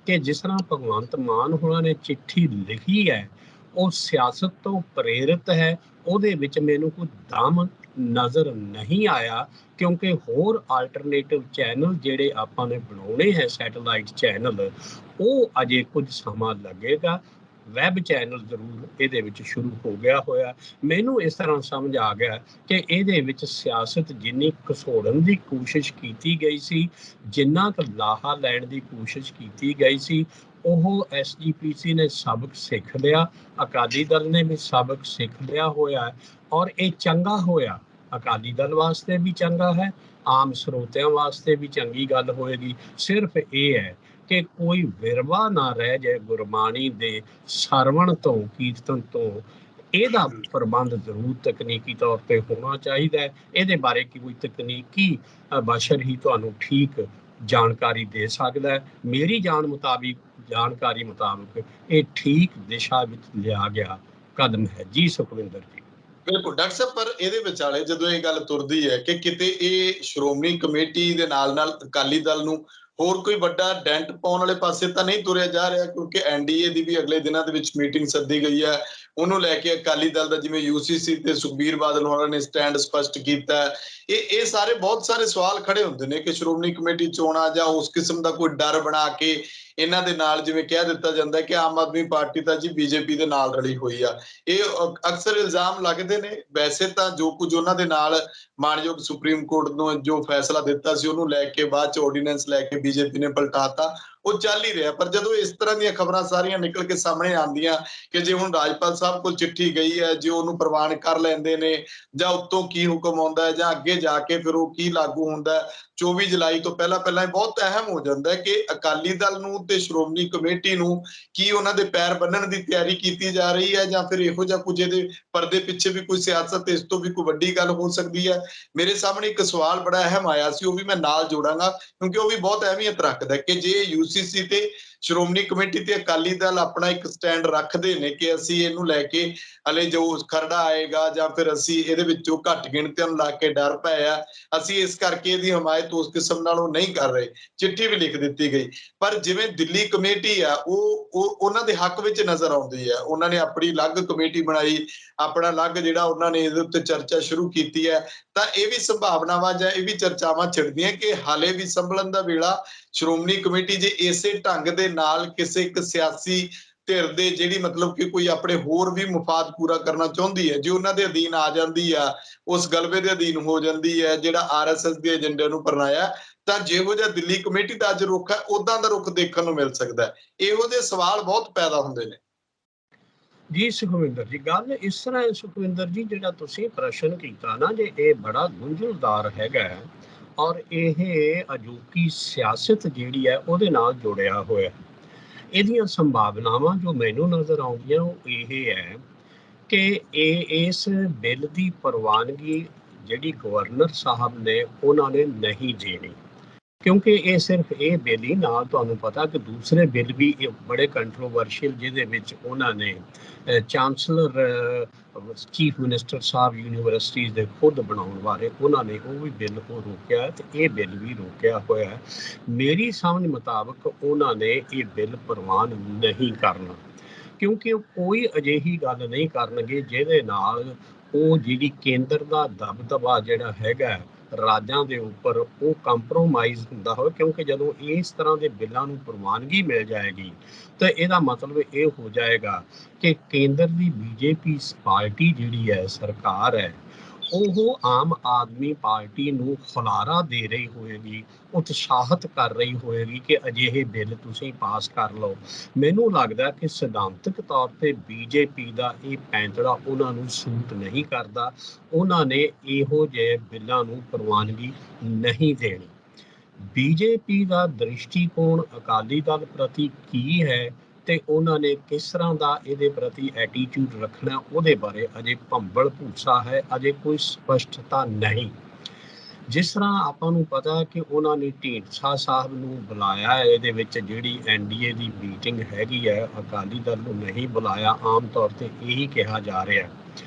ਕਿ ਜਿਸ ਤਰ੍ਹਾਂ ਭਗਵੰਤ ਮਾਨ ਹੋਣਾ ਨੇ ਚਿੱਠੀ ਲਿਖੀ ਹੈ ਉਹ ਸਿਆਸਤ ਤੋਂ ਪ੍ਰੇਰਿਤ ਹੈ, ਉਹਦੇ ਵਿੱਚ ਮੈਨੂੰ ਕੋਈ ਦਮ ਨਜ਼ਰ ਨਹੀਂ ਆਇਆ, ਕਿਉਂਕਿ ਹੋਰ ਆਲਟਰਨੇਟਿਵ ਚੈਨਲ ਜਿਹੜੇ ਆਪਾਂ ਨੇ ਬਣਾਉਣੇ ਹੈ, ਸੈਟੇਲਾਈਟ ਚੈਨਲ, ਉਹ ਅਜੇ ਕੁਝ ਸਮਾਂ ਲੱਗੇਗਾ। ਵੈਬ ਚੈਨਲ ਜ਼ਰੂਰ ਇਹਦੇ ਵਿੱਚ ਸ਼ੁਰੂ ਹੋ ਗਿਆ ਹੋਇਆ। ਮੈਨੂੰ ਇਸ ਤਰ੍ਹਾਂ ਸਮਝ ਆ ਗਿਆ ਕਿ ਇਹਦੇ ਵਿੱਚ ਸਿਆਸਤ ਜਿੰਨੀ ਘਸੋੜਨ ਦੀ ਕੋਸ਼ਿਸ਼ ਕੀਤੀ ਗਈ ਸੀ, ਜਿੰਨਾ ਕੁ ਲਾਹਾ ਲੈਣ ਦੀ ਕੋਸ਼ਿਸ਼ ਕੀਤੀ ਗਈ ਸੀ, ਉਹ SGPC ਨੇ ਸਬਕ ਸਿੱਖ ਲਿਆ, ਅਕਾਲੀ ਦਲ ਨੇ ਵੀ ਸਬਕ ਸਿੱਖ ਲਿਆ ਹੋਇਆ, ਔਰ ਇਹ ਚੰਗਾ ਹੋਇਆ। ਅਕਾਲੀ ਦਲ ਵਾਸਤੇ ਵੀ ਚੰਗਾ ਹੈ, ਆਮ ਸਰੋਤਿਆਂ ਵਾਸਤੇ ਵੀ ਚੰਗੀ ਗੱਲ ਹੋਏਗੀ। ਸਿਰਫ ਇਹ ਹੈ ਕਿ ਕੋਈ ਵਿਰਵਾ ਨਾ ਰਹਿ ਜਾਏ ਗੁਰਬਾਣੀ ਦੇ ਸਰਵਣ ਤੋਂ, ਕੀਰਤਨ ਤੋਂ। ਇਹਦਾ ਪ੍ਰਬੰਧ ਜ਼ਰੂਰ ਤਕਨੀਕੀ ਤੌਰ ਤੇ ਹੋਣਾ ਚਾਹੀਦਾ ਹੈ। ਇਹਦੇ ਬਾਰੇ ਕੋਈ ਤਕਨੀਕੀ ਬਸ਼ਰ ਹੀ ਤੁਹਾਨੂੰ ਠੀਕ ਜਾਣਕਾਰੀ ਦੇ ਸਕਦਾ ਹੈ। ਮੇਰੀ ਜਾਣਕਾਰੀ ਮੁਤਾਬਕ ਇਹ ਠੀਕ ਦਿਸ਼ਾ ਵਿੱਚ ਲਿਆ ਗਿਆ ਕਦਮ ਹੈ ਜੀ ਸੁਖਵਿੰਦਰ ਜੀ। ਬਿਲਕੁਲ ਡਾਕਟਰ ਸਾਹਿਬ, ਪਰ ਇਹਦੇ ਵਿਚਾਲੇ ਜਦੋਂ ਇਹ ਗੱਲ ਤੁਰਦੀ ਹੈ ਕਿ ਕਿਤੇ ਇਹ ਸ਼੍ਰੋਮਣੀ ਕਮੇਟੀ ਦੇ ਨਾਲ ਅਕਾਲੀ ਦਲ ਨੂੰ ਹੋਰ ਕੋਈ ਵੱਡਾ ਡੈਂਟ ਪਾਉਣ ਵਾਲੇ ਪਾਸੇ ਤਾਂ ਨਹੀਂ ਤੁਰਿਆ ਜਾ ਰਿਹਾ, ਕਿਉਂਕਿ NDA ਦੀ ਵੀ ਅਗਲੇ ਦਿਨਾਂ ਦੇ ਵਿੱਚ ਮੀਟਿੰਗ ਸੱਦੀ ਗਈ ਹੈ। ਉਹਨੂੰ ਲੈ ਕੇ ਅਕਾਲੀ ਦਲ ਦਾ ਜਿਵੇਂ UCC ਤੇ ਸੁਖਬੀਰ ਬਾਦਲ ਹੋਰਾਂ ਨੇ ਸਟੈਂਡ ਸਪਸ਼ਟ ਕੀਤਾ। ਇਹ ਸਾਰੇ ਬਹੁਤ ਸਾਰੇ ਸਵਾਲ ਖੜੇ ਹੁੰਦੇ ਨੇ ਕਿ ਸ਼੍ਰੋਮਣੀ ਕਮੇਟੀ ਚੋਣਾਂ ਜਾਂ ਉਸ ਕਿਸਮ ਦਾ ਕੋਈ ਡਰ ਬਣਾ ਕੇ ਇਹਨਾਂ ਦੇ ਨਾਲ, ਜਿਵੇਂ ਕਹਿ ਦਿੱਤਾ ਜਾਂਦਾ ਕਿ ਆਮ ਆਦਮੀ ਪਾਰਟੀ ਤਾਂ ਜੀ BJP ਦੇ ਨਾਲ ਰਲੀ ਹੋਈ ਆ। ਇਹ ਅਕਸਰ ਇਲਜ਼ਾਮ ਲੱਗਦੇ ਨੇ। ਵੈਸੇ ਤਾਂ ਜੋ ਕੁਝ ਉਹਨਾਂ ਦੇ ਨਾਲ ਮਾਣਯੋਗ ਸੁਪਰੀਮ ਕੋਰਟ ਨੂੰ ਜੋ ਫੈਸਲਾ ਦਿੱਤਾ ਸੀ ਉਹਨੂੰ ਲੈ ਕੇ ਬਾਅਦ ਚ ਆਰਡੀਨੈਂਸ ਲੈ ਕੇ BJP ਨੇ ਪਲਟਾਤਾ। ਉਹ ਚੱਲ ਹੀ ਰਿਹਾ। ਪਰ ਜਦੋਂ ਇਸ ਤਰ੍ਹਾਂ ਦੀਆਂ ਖਬਰਾਂ ਸਾਰੀਆਂ ਨਿਕਲ ਕੇ ਸਾਹਮਣੇ ਆਉਂਦੀਆਂ ਕਿ ਜੇ ਹੁਣ ਰਾਜਪਾਲ ਸਾਹਿਬ ਕੋਲ ਚਿੱਠੀ ਗਈ ਹੈ, ਜੇ ਉਹਨੂੰ ਪ੍ਰਵਾਨ ਕਰ ਲੈਂਦੇ ਨੇ ਜਾਂ ਉੱਤੋਂ ਕੀ ਹੁਕਮ ਆਉਂਦਾ ਹੈ ਜਾਂ ਅੱਗੇ ਜਾ ਕੇ ਫਿਰ ਉਹ ਕੀ ਲਾਗੂ ਹੁੰਦਾ ਹੈ, 24 ਜੁਲਾਈ ਤੋਂ ਪਹਿਲਾਂ ਪਹਿਲਾਂ ਇਹ ਬਹੁਤ ਅਹਿਮ ਹੋ ਜਾਂਦਾ ਹੈ ਕਿ ਅਕਾਲੀ ਦਲ ਨੂੰ ਤੇ ਸ਼੍ਰੋਮਣੀ ਕਮੇਟੀ ਨੂੰ ਕੀ ਉਹਨਾਂ ਦੇ ਪੈਰ ਬੰਨਣ ਦੀ ਤਿਆਰੀ ਕੀਤੀ ਜਾ ਰਹੀ ਹੈ ਜਾਂ ਫਿਰ ਇਹੋ ਜਿਹਾ ਕੁਝ ਇਹਦੇ ਪਰਦੇ ਪਿੱਛੇ ਵੀ ਕੋਈ ਸਿਆਸਤ, ਇਸ ਤੋਂ ਵੀ ਕੋਈ ਵੱਡੀ ਗੱਲ ਹੋ ਸਕਦੀ ਹੈ। ਮੇਰੇ ਸਾਹਮਣੇ ਇੱਕ ਸਵਾਲ ਬੜਾ ਅਹਿਮ ਆਇਆ ਸੀ, ਉਹ ਵੀ ਮੈਂ ਨਾਲ ਜੋੜਾਂਗਾ ਕਿਉਂਕਿ ਉਹ ਵੀ ਬਹੁਤ ਅਹਿਮੀਅਤ ਰੱਖਦਾ ਕਿ ਜੇ ਯੂਸੀਸੀ ਤੇ ਸ਼੍ਰੋਮਣੀ ਕਮੇਟੀ ਤੇ ਅਕਾਲੀ ਦਲ ਆਪਣਾ ਇੱਕ ਸਟੈਂਡ ਰੱਖਦੇ ਨੇ ਕਿ ਅਸੀਂ ਇਹਨੂੰ ਲੈ ਕੇ ਹਲੇ ਜੋ ਖਰੜਾ ਆਏਗਾ ਜਾਂ ਫਿਰ ਅਸੀਂ ਇਹਦੇ ਵਿੱਚੋਂ ਘੱਟ ਗਿਣਤੀਆਂ ਨੂੰ ਲਾ ਕੇ ਡਰ ਪਏ ਆ, ਅਸੀਂ ਇਸ ਕਰਕੇ ਇਹਦੀ ਹਮਾਇਤ ਉਸ ਕਿਸਮ ਨਾਲੋਂ ਨਹੀਂ ਕਰ ਰਹੇ, ਚਿੱਠੀ ਵੀ ਲਿਖ ਦਿੱਤੀ ਗਈ। ਪਰ ਜਿਵੇਂ ਦਿੱਲੀ ਕਮੇਟੀ ਆ ਉਹ ਉਹਨਾਂ ਦੇ ਹੱਕ ਵਿੱਚ ਨਜ਼ਰ ਆਉਂਦੀ ਹੈ। ਉਹਨਾਂ ਨੇ ਆਪਣੀ ਅਲੱਗ ਕਮੇਟੀ ਬਣਾਈ, ਆਪਣਾ ਅਲੱਗ ਜਿਹੜਾ ਉਹਨਾਂ ਨੇ ਇਹਦੇ ਉੱਤੇ ਚਰਚਾ ਸ਼ੁਰੂ ਕੀਤੀ ਹੈ। ਤਾਂ ਇਹ ਵੀ ਸੰਭਾਵਨਾਵਾਂ ਜਾਂ ਇਹ ਵੀ ਚਰਚਾਵਾਂ ਛਿੜਦੀਆਂ ਕਿ ਹਾਲੇ ਵੀ ਸੰਭਲਣ ਦਾ ਵੇਲਾ ਸ਼੍ਰੋਮਣੀ ਕਮੇਟੀ ਜੇ ਇਸੇ ਢੰਗ ਦੇ ਨਾਲ ਕਿਸੇ ਇੱਕ ਸਿਆਸੀ ਧਿਰ ਦੇ ਜਿਹੜੀ ਮਤਲਬ ਕਿ ਕੋਈ ਆਪਣੇ ਹੋਰ ਵੀ ਮਫਾਦ ਪੂਰਾ ਕਰਨਾ ਚਾਹੁੰਦੀ ਹੈ, ਜੇ ਉਹਨਾਂ ਦੇ ਅਧੀਨ ਆ ਜਾਂਦੀ ਆ, ਉਸ ਗਲਬੇ ਦੇ ਅਧੀਨ ਹੋ ਜਾਂਦੀ ਹੈ ਜਿਹੜਾ ਆਰਐਸਐਸ ਦੇ ਏਜੰਡੇ ਨੂੰ ਪਰਨਾਇਆ, ਤਾਂ ਜਿਹੋ ਜਿਹਾ ਦਿੱਲੀ ਕਮੇਟੀ ਦਾ ਅੱਜ ਰੁਖ ਹੈ ਉਦਾਂ ਦਾ ਰੁਖ ਦੇਖਣ ਨੂੰ ਮਿਲ ਸਕਦਾ ਹੈ। ਇਹੋ ਜਿਹੇ ਸਵਾਲ ਬਹੁਤ ਪੈਦਾ ਹੁੰਦੇ ਨੇ। ਜੀ ਸੁਖਵਿੰਦਰ ਜੀ, ਗੱਲ ਇਸ ਤਰ੍ਹਾਂ ਹੈ ਸੁਖਵਿੰਦਰ ਜੀ, ਜਿਹੜਾ ਤੁਸੀਂ ਪ੍ਰਸ਼ਨ ਕੀਤਾ ਨਾ, ਜੇ ਇਹ ਬੜਾ ਗੁੰਝਲਦਾਰ ਹੈਗਾ ਔਰ ਇਹ ਅਜੋਕੀ ਸਿਆਸਤ ਜਿਹੜੀ ਹੈ ਉਹਦੇ ਨਾਲ ਜੁੜਿਆ ਹੋਇਆ। ਇਹਦੀਆਂ ਸੰਭਾਵਨਾਵਾਂ ਜੋ ਮੈਨੂੰ ਨਜ਼ਰ ਆਉਂਦੀਆਂ ਉਹ ਇਹ ਹੈ ਕਿ ਇਸ ਬਿੱਲ ਦੀ ਪ੍ਰਵਾਨਗੀ ਜਿਹੜੀ ਗਵਰਨਰ ਸਾਹਿਬ ਨੇ ਉਹਨਾਂ ਨੇ ਨਹੀਂ ਦੇਣੀ, ਕਿਉਂਕਿ ਇਹ ਸਿਰਫ ਇਹ ਬਿੱਲ ਹੀ, ਨਾਲ ਤੁਹਾਨੂੰ ਪਤਾ ਕਿ ਦੂਸਰੇ ਬਿੱਲ ਵੀ ਬੜੇ ਕੰਟਰੋਵਰਸ਼ੀਅਲ, ਜਿਹਦੇ ਵਿੱਚ ਉਹਨਾਂ ਨੇ ਚਾਂਸਲਰ ਚੀਫ ਮਿਨਿਸਟਰ ਸਾਹਿਬ ਯੂਨੀਵਰਸਿਟੀਜ਼ ਦੇ ਖੁਦ ਬਣਾਉਣ ਬਾਰੇ ਉਹਨਾਂ ਨੇ ਉਹ ਵੀ ਬਿੱਲ ਉਹ ਰੋਕਿਆ ਤੇ ਇਹ ਬਿੱਲ ਵੀ ਰੋਕਿਆ ਹੋਇਆ। ਮੇਰੀ ਸਮਝ ਮੁਤਾਬਕ ਉਹਨਾਂ ਨੇ ਇਹ ਬਿੱਲ ਪ੍ਰਵਾਨ ਨਹੀਂ ਕਰਨਾ, ਕਿਉਂਕਿ ਉਹ ਕੋਈ ਅਜਿਹੀ ਗੱਲ ਨਹੀਂ ਕਰਨਗੇ ਜਿਹਦੇ ਨਾਲ ਉਹ ਜਿਹੜੀ ਕੇਂਦਰ ਦਾ ਦਬਦਬਾ ਜਿਹੜਾ ਹੈਗਾ ਰਾਜਾਂ ਦੇ ਉੱਪਰ ਉਹ ਕੰਪਰੋਮਾਈਜ਼ ਹੁੰਦਾ ਹੋਵੇ। ਕਿਉਂਕਿ ਜਦੋਂ ਇਸ ਤਰ੍ਹਾਂ ਦੇ ਬਿੱਲਾਂ ਨੂੰ ਪ੍ਰਵਾਨਗੀ ਮਿਲ ਜਾਏਗੀ ਤਾਂ ਇਹਦਾ ਮਤਲਬ ਇਹ ਹੋ ਜਾਏਗਾ ਕਿ ਕੇਂਦਰ ਦੀ ਬੀਜੇਪੀ ਪਾਰਟੀ ਜਿਹੜੀ ਹੈ, ਸਰਕਾਰ ਹੈ, ਉਹ ਆਮ ਆਦਮੀ ਪਾਰਟੀ ਨੂੰ ਖੁਲਾਰਾ ਦੇ ਰਹੀ ਹੋਏਗੀ, ਉਤਸ਼ਾਹਿਤ ਕਰ ਰਹੀ ਹੋਏਗੀ ਕਿ ਅਜਿਹੇ ਬਿੱਲ ਤੁਸੀਂ ਪਾਸ ਕਰ ਲਓ। ਮੈਨੂੰ ਲੱਗਦਾ ਕਿ ਸਿਧਾਂਤਕ ਤੌਰ ਤੇ ਬੀਜੇਪੀ ਦਾ ਇਹ ਪੈਂਤੜਾ ਉਹਨਾਂ ਨੂੰ ਸੂਟ ਨਹੀਂ ਕਰਦਾ, ਉਹਨਾਂ ਨੇ ਇਹੋ ਜਿਹੇ ਬਿੱਲਾਂ ਨੂੰ ਪ੍ਰਵਾਨਗੀ ਨਹੀਂ ਦੇਣੀ। ਬੀਜੇਪੀ ਦਾ ਦ੍ਰਿਸ਼ਟੀਕੋਣ ਅਕਾਲੀ ਦਲ ਪ੍ਰਤੀ ਕੀ ਹੈ ਤੇ ਉਹਨਾਂ ਨੇ ਕਿਸ ਤਰ੍ਹਾਂ ਦਾ ਇਹਦੇ ਪ੍ਰਤੀ ਐਟੀਟਿਊਡ ਰੱਖਣਾ, ਉਹਦੇ ਬਾਰੇ ਅਜੇ ਭੰਬਲ ਭੂਸਾ ਹੈ, ਅਜੇ ਕੋਈ ਸਪਸ਼ਟਤਾ ਨਹੀਂ। ਜਿਸ ਤਰ੍ਹਾਂ ਆਪਾਂ ਨੂੰ ਪਤਾ ਕਿ ਉਹਨਾਂ ਨੇ ਢੀਂਡਸਾ ਸਾਹਿਬ ਨੂੰ ਬੁਲਾਇਆ ਹੈ, ਇਹਦੇ ਵਿੱਚ ਜਿਹੜੀ ਐਨਡੀਏ ਦੀ ਮੀਟਿੰਗ ਹੈਗੀ ਹੈ, ਅਕਾਲੀ ਦਲ ਨੂੰ ਨਹੀਂ ਬੁਲਾਇਆ, ਆਮ ਤੌਰ ਤੇ ਇਹੀ ਕਿਹਾ ਜਾ ਰਿਹਾ।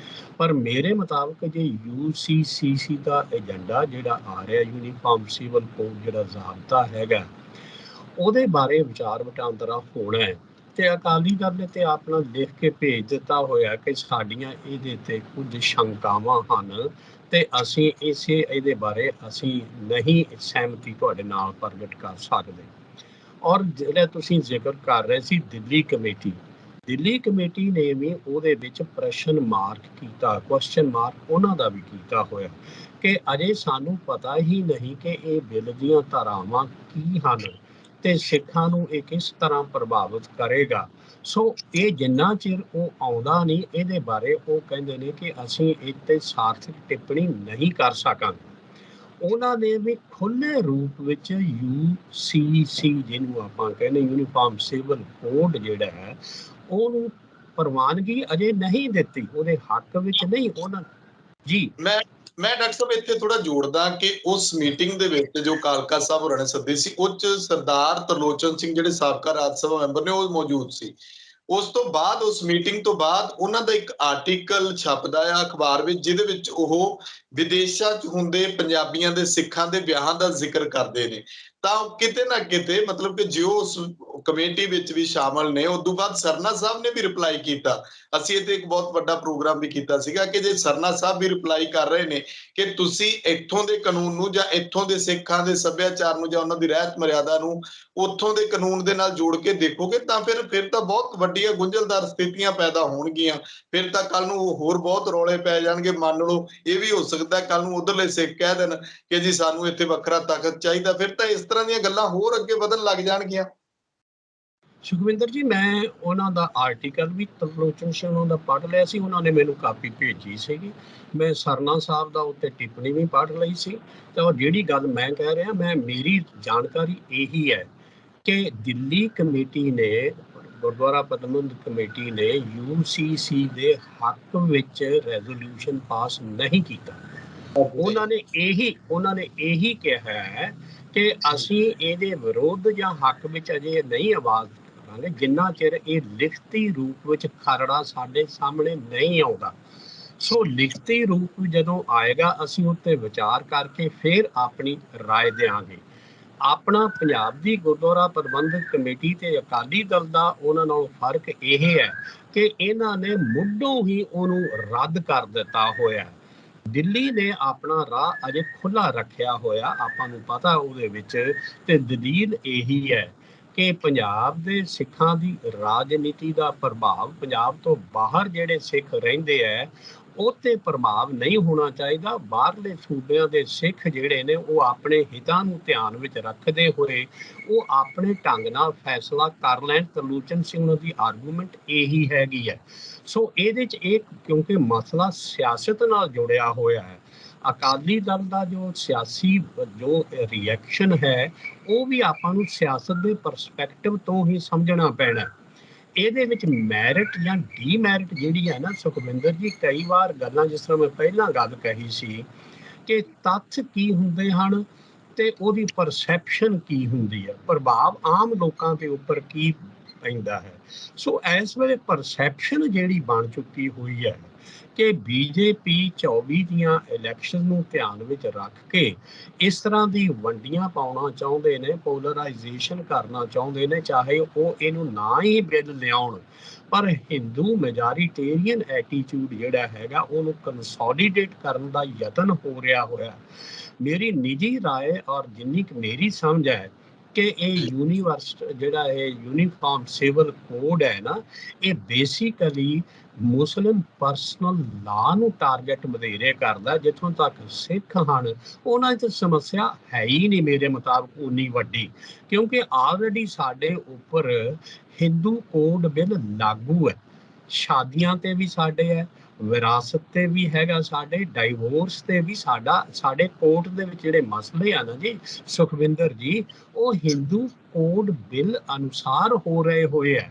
ਪਰ ਮੇਰੇ ਮੁਤਾਬਕ ਜੇ ਯੂਸੀਸੀਸੀ ਦਾ ਏਜੰਡਾ ਜਿਹੜਾ ਆ ਰਿਹਾ, ਯੂਨੀਫਾਰਮ ਸਿਵਲ ਕੋਡ ਜਿਹੜਾ ਜ਼ਾਬਤਾ ਹੈਗਾ, ਉਹਦੇ ਬਾਰੇ ਵਿਚਾਰ ਵਟਾਂਦਰਾ ਹੋਣਾ ਹੈ ਤੇ ਅਕਾਲੀ ਦਲ ਨੇ ਤੇ ਆਪਣਾ ਲਿਖ ਕੇ ਭੇਜ ਦਿੱਤਾ ਹੋਇਆ ਕਿ ਸਾਡੀਆਂ ਇਹਦੇ ਤੇ ਕੁਝ ਸ਼ੰਕਾਵਾਂ ਹਨ ਤੇ ਅਸੀਂ ਇਹਦੇ ਬਾਰੇ ਅਸੀਂ ਨਹੀਂ ਸਹਿਮਤੀ ਤੁਹਾਡੇ ਨਾਲ ਪ੍ਰਗਟ ਕਰ ਸਕਦੇ। ਔਰ ਜਿਹੜਾ ਤੁਸੀਂ ਜ਼ਿਕਰ ਕਰ ਰਹੇ ਸੀ ਦਿੱਲੀ ਕਮੇਟੀ ਨੇ ਵੀ ਉਹਦੇ ਵਿੱਚ ਪ੍ਰਸ਼ਨ ਮਾਰਕ ਕੀਤਾ, ਕੁਐਸਚਨ ਮਾਰਕ ਉਹਨਾਂ ਦਾ ਵੀ ਕੀਤਾ ਹੋਇਆ ਕਿ ਅਜੇ ਸਾਨੂੰ ਪਤਾ ਹੀ ਨਹੀਂ ਕਿ ਇਹ ਬਿੱਲ ਦੀਆਂ ਧਾਰਾਵਾਂ ਕੀ ਹਨ ਤੇ ਸਿੱਖਾਂ ਨੂੰ ਇਹ ਕਿਸ ਤਰ੍ਹਾਂ ਪ੍ਰਭਾਵਿਤ ਕਰੇਗਾ। ਸੋ ਇਹ ਜਿੰਨਾ ਚਿਰ ਉਹ ਆਉਂਦਾ ਨਹੀਂ, ਇਹਦੇ ਬਾਰੇ ਉਹ ਕਹਿੰਦੇ ਨੇ ਕਿ ਅਸੀਂ ਇੱਥੇ ਸਾਰਥਕ ਟਿੱਪਣੀ ਨਹੀਂ ਕਰ ਸਕਾਂਗੇ। ਉਹਨਾਂ ਨੇ ਵੀ ਖੁੱਲੇ ਰੂਪ ਵਿੱਚ ਯੂਸੀਸੀ, ਜਿਹਨੂੰ ਆਪਾਂ ਕਹਿੰਦੇ ਯੂਨੀਫਾਰਮ ਸਿਵਲ ਕੋਡ ਜਿਹੜਾ ਹੈ, ਉਹਨੂੰ ਪ੍ਰਵਾਨਗੀ ਅਜੇ ਨਹੀਂ ਦਿੱਤੀ, ਉਹਦੇ ਹੱਕ ਵਿੱਚ ਨਹੀਂ। ਉਹਨਾਂ ਜੀ ਮੈਂ ਡਾਕਟਰ ਸਾਹਿਬ ਇੱਥੇ ਥੋੜਾ ਜੋੜਦਾ ਕਿ ਉਸ ਮੀਟਿੰਗ ਦੇ ਵਿੱਚ ਜੋ ਕਾਲਕਾ ਸਾਹਿਬ ਹੋਰਾਂ ਨੇ ਸੱਦੀ ਸੀ, ਉਹ 'ਚ ਸਰਦਾਰ ਤਰਲੋਚਨ ਸਿੰਘ ਜਿਹੜੇ ਸਾਬਕਾ ਰਾਜ ਸਭਾ ਮੈਂਬਰ ਨੇ ਉਹ ਮੌਜੂਦ ਸੀ। ਉਸ ਤੋਂ ਬਾਅਦ ਉਸ ਮੀਟਿੰਗ ਤੋਂ ਬਾਅਦ ਉਹਨਾਂ ਦਾ ਇੱਕ ਆਰਟੀਕਲ ਛਪਦਾ ਆ ਅਖਬਾਰ ਵਿੱਚ, ਜਿਹਦੇ ਵਿੱਚ ਉਹ ਵਿਦੇਸ਼ਾਂ 'ਚ ਹੁੰਦੇ ਪੰਜਾਬੀਆਂ ਦੇ ਸਿੱਖਾਂ ਦੇ ਵਿਆਹਾਂ ਦਾ ਜ਼ਿਕਰ ਕਰਦੇ ਨੇ। ਤਾਂ ਕਿਤੇ ਨਾ ਕਿਤੇ ਮਤਲਬ ਕਿ ਜੋ ਉਸ ਕਮੇਟੀ ਵਿੱਚ ਵੀ ਸ਼ਾਮਲ ਨੇ, ਉਸ ਤੋਂ ਬਾਅਦ ਸਰਨਾ ਸਾਹਿਬ ਨੇ ਵੀ ਰਿਪਲਾਈ ਕੀਤਾ। ਅਸੀਂ ਇਹ ਤੇ ਇੱਕ ਬਹੁਤ ਵੱਡਾ ਪ੍ਰੋਗਰਾਮ ਵੀ ਕੀਤਾ ਸੀਗਾ ਕਿ ਜੇ ਸਰਨਾ ਸਾਹਿਬ ਵੀ ਰਿਪਲਾਈ ਕਰ ਰਹੇ ਨੇ ਕਿ ਤੁਸੀਂ ਇੱਥੋਂ ਦੇ ਕਾਨੂੰਨ ਨੂੰ ਜਾਂ ਇੱਥੋਂ ਦੇ ਸਿੱਖਾਂ ਦੇ ਸੱਭਿਆਚਾਰ ਨੂੰ ਜਾਂ ਉਹਨਾਂ ਦੀ ਰਹਿਤ ਮਰਿਆਦਾ ਨੂੰ ਉੱਥੋਂ ਦੇ ਕਾਨੂੰਨ ਦੇ ਨਾਲ ਜੋੜ ਕੇ ਦੇਖੋਗੇ ਤਾਂ ਫਿਰ ਤਾਂ ਬਹੁਤ ਵੱਡੀਆਂ ਗੁੰਝਲਦਾਰ ਸਥਿਤੀਆਂ ਪੈਦਾ ਹੋਣਗੀਆਂ। ਫਿਰ ਤਾਂ ਕੱਲ ਨੂੰ ਹੋਰ ਬਹੁਤ ਰੌਲੇ ਪੈ ਜਾਣਗੇ। ਮੰਨ ਲਓ ਇਹ ਵੀ ਹੋ ਸਕਦਾ ਕੱਲ ਨੂੰ ਉਧਰਲੇ ਸਿੱਖ ਕਹਿ ਦੇਣ ਕਿ ਜੀ ਸਾਨੂੰ ਇੱਥੇ ਵੱਖਰਾ ਤਖਤ ਚਾਹੀਦਾ, ਫਿਰ ਤਾਂ ਇਸ ਤਰ੍ਹਾਂ ਦੀਆਂ ਗੱਲਾਂ ਹੋਰ ਅੱਗੇ ਵਧਣ ਲੱਗ ਜਾਣਗੀਆਂ। ਸੁਖਵਿੰਦਰ ਜੀ, ਮੈਂ ਉਹਨਾਂ ਦਾ ਆਰਟੀਕਲ ਵੀ ਤਰਲੋਚਨ ਸਿੰਘ ਉਹਨਾਂ ਦਾ ਪੜ੍ਹ ਲਿਆ ਸੀ। ਉਹਨਾਂ ਨੇ ਮੈਨੂੰ ਕਾਪੀ ਭੇਜੀ ਸੀਗੀ। ਮੈਂ ਸਰਨਾ ਸਾਹਿਬ ਦਾ ਉੱਤੇ ਟਿੱਪਣੀ ਵੀ ਪੜ੍ਹ ਲਈ ਸੀ। ਤੇ ਉਹ ਜਿਹੜੀ ਗੱਲ ਮੈਂ ਕਹਿ ਰਿਹਾ, ਮੇਰੀ ਜਾਣਕਾਰੀ ਇਹੀ ਹੈ ਕਿ ਦਿੱਲੀ ਕਮੇਟੀ ਨੇ, ਗੁਰਦੁਆਰਾ ਪ੍ਰਬੰਧਕ ਕਮੇਟੀ ਨੇ UCC ਦੇ ਹੱਕ ਵਿੱਚ ਰੈਜ਼ੋਲੂਸ਼ਨ ਪਾਸ ਨਹੀਂ ਕੀਤਾ। ਉਹਨਾਂ ਨੇ ਇਹੀ ਕਿਹਾ ਹੈ ਕਿ ਅਸੀਂ ਇਹਦੇ ਵਿਰੋਧ ਜਾਂ ਹੱਕ ਵਿੱਚ ਅਜੇ ਨਹੀਂ ਆਵਾਜ਼ ਕਰਾਂਗੇ ਜਿੰਨਾ ਚਿਰ ਇਹ ਲਿਖਤੀ ਰੂਪ ਵਿੱਚ ਖਰੜਾ ਸਾਡੇ ਸਾਹਮਣੇ ਨਹੀਂ ਆਉਂਦਾ। ਸੋ ਲਿਖਤੀ ਰੂਪ ਜਦੋਂ ਆਏਗਾ ਅਸੀਂ ਉੱਤੇ ਵਿਚਾਰ ਕਰਕੇ ਫਿਰ ਆਪਣੀ ਰਾਏ ਦੇਵਾਂਗੇ। ਆਪਣਾ ਪੰਜਾਬ ਦੀ ਗੁਰਦੁਆਰਾ ਪ੍ਰਬੰਧਕ ਕਮੇਟੀ ਤੇ ਅਕਾਲੀ ਦਲ ਦਾ ਉਹਨਾਂ ਨਾਲ ਫਰਕ ਇਹ ਹੈ ਕਿ ਇਹਨਾਂ ਨੇ ਮੁੱਢੋਂ ਹੀ ਉਹਨੂੰ ਰੱਦ ਕਰ ਦਿੱਤਾ ਹੋਇਆ। ਦਿੱਲੀ ਨੇ ਆਪਣਾ ਰਾਹ ਅਜੇ ਖੁੱਲਾ ਰੱਖਿਆ ਹੋਇਆ, ਆਪਾਂ ਨੂੰ ਪਤਾ ਉਹਦੇ ਵਿੱਚ। ਤੇ ਦਲੀਲ ਇਹੀ ਹੈ ਕਿ ਪੰਜਾਬ ਦੇ ਸਿੱਖਾਂ ਦੀ ਰਾਜਨੀਤੀ ਦਾ ਪ੍ਰਭਾਵ ਪੰਜਾਬ ਤੋਂ ਬਾਹਰ ਜਿਹੜੇ ਸਿੱਖ ਰਹਿੰਦੇ ਹੈ ਉਹ ਤੇ ਪ੍ਰਭਾਵ ਨਹੀਂ ਹੋਣਾ ਚਾਹੀਦਾ। ਬਾਹਰਲੇ ਸੂਬਿਆਂ ਦੇ ਸਿੱਖ ਜਿਹੜੇ ਨੇ ਉਹ ਆਪਣੇ ਹਿੱਤਾਂ ਨੂੰ ਧਿਆਨ ਵਿੱਚ ਰੱਖਦੇ ਹੋਏ ਉਹ ਆਪਣੇ ਢੰਗ ਨਾਲ ਫੈਸਲਾ ਕਰ ਲੈਣ। ਤਰਲੋਚਨ ਸਿੰਘ ਦੀ ਆਰਗੂਮੈਂਟ ਇਹੀ ਹੈਗੀ ਹੈ। ਸੋ ਇਹਦੇ 'ਚ ਇਹ ਕਿਉਂਕਿ ਮਸਲਾ ਸਿਆਸਤ ਨਾਲ ਜੁੜਿਆ ਹੋਇਆ ਹੈ, ਅਕਾਲੀ ਦਲ ਦਾ ਜੋ ਸਿਆਸੀ ਜੋ ਰਿਐਕਸ਼ਨ ਹੈ ਉਹ ਵੀ ਆਪਾਂ ਨੂੰ ਸਿਆਸਤ ਦੇ ਪਰਸਪੈਕਟਿਵ ਤੋਂ ਹੀ ਸਮਝਣਾ ਪੈਣਾ। ਇਹਦੇ ਵਿੱਚ ਮੈਰਿਟ ਜਾਂ ਡੀਮੈਰਿਟ ਜਿਹੜੀ ਹੈ ਨਾ ਸੁਖਵਿੰਦਰ ਜੀ, ਕਈ ਵਾਰ ਗੱਲਾਂ, ਜਿਸ ਤਰ੍ਹਾਂ ਮੈਂ ਪਹਿਲਾਂ ਗੱਲ ਕਹੀ ਸੀ ਕਿ ਤੱਥ ਕੀ ਹੁੰਦੇ ਹਨ ਤੇ ਉਹਦੀ ਪਰਸੈਪਸ਼ਨ ਕੀ ਹੁੰਦੀ ਹੈ, ਪ੍ਰਭਾਵ ਆਮ ਲੋਕਾਂ ਦੇ ਉੱਪਰ ਕੀ ਪੈਂਦਾ ਹੈ। ਸੋ ਇਸ ਵੇਲੇ ਪਰਸੈਪਸ਼ਨ ਜਿਹੜੀ ਬਣ ਚੁੱਕੀ ਹੋਈ ਹੈ ਕਿ BJP 24 ਦੀਆਂ ਇਲੈਕਸ਼ਨ ਨੂੰ ਧਿਆਨ ਵਿੱਚ ਰੱਖ ਕੇ ਇਸ ਤਰ੍ਹਾਂ ਦੀ ਵੰਡੀਆਂ ਪਾਉਣਾ ਚਾਹੁੰਦੇ ਨੇ, ਪੋਲਰਾਈਜੇਸ਼ਨ ਕਰਨਾ ਚਾਹੁੰਦੇ ਨੇ, ਚਾਹੇ ਉਹ ਇਹਨੂੰ ਨਾ ਹੀ ਬਿੱਲ ਲਿਆਉਣ ਪਰ ਹਿੰਦੂ ਮੈਜੋਰਿਟੇਰੀਅਨ ਐਟੀਟਿਊਡ ਜਿਹੜਾ ਹੈਗਾ ਉਹਨੂੰ ਕੰਸੋਲੀਡੇਟ ਕਰਨ ਦਾ ਯਤਨ ਹੋ ਰਿਹਾ ਹੋਇਆ। ਮੇਰੀ ਨਿੱਜੀ ਰਾਏ ਔਰ ਜਿੰਨੀ ਕੁ ਮੇਰੀ ਸਮਝ ਹੈ ਕਿ ਇਹ ਜਿਹੜਾ ਇਹ ਯੂਨੀਫਾਰਮ ਸਿਵਲ ਕੋਡ ਹੈ ਨਾ, ਇਹ ਬੇਸਿਕਲੀ ਮੁਸਲਿਮ ਪਰਸਨਲ ਲਾ ਨੂੰ ਟਾਰਗੇਟ ਵਧੇਰੇ ਕਰਦਾ। ਜਿੱਥੋਂ ਤੱਕ ਸਿੱਖ ਹਨ ਉਹਨਾਂ ਦੀ ਸਮੱਸਿਆ ਹੈ ਹੀ ਨਹੀਂ ਮੇਰੇ ਮੁਤਾਬਕ ਉਨੀ ਵੱਡੀ, ਕਿਉਂਕਿ ਆਲਰੇਡੀ ਸਾਡੇ ਉੱਪਰ ਹਿੰਦੂ ਕੋਡ ਬਿੱਲ ਲਾਗੂ ਹੈ। ਸ਼ਾਦੀਆਂ ਤੇ ਵੀ ਸਾਡੇ ਹੈ, ਵਿਰਾਸਤ ਤੇ ਵੀ ਹੈਗਾ, ਸਾਡੇ ਡਾਈਵੋਰਸ ਤੇ ਵੀ ਸਾਡੇ ਕੋਰਟ ਦੇ ਵਿੱਚ ਜਿਹੜੇ ਮਸਲੇ ਆ ਨਾ ਜੀ ਸੁਖਵਿੰਦਰ ਜੀ, ਉਹ ਹਿੰਦੂ ਕੋਡ ਬਿੱਲ ਅਨੁਸਾਰ ਹੋ ਰਹੇ ਹੋਏ ਆ।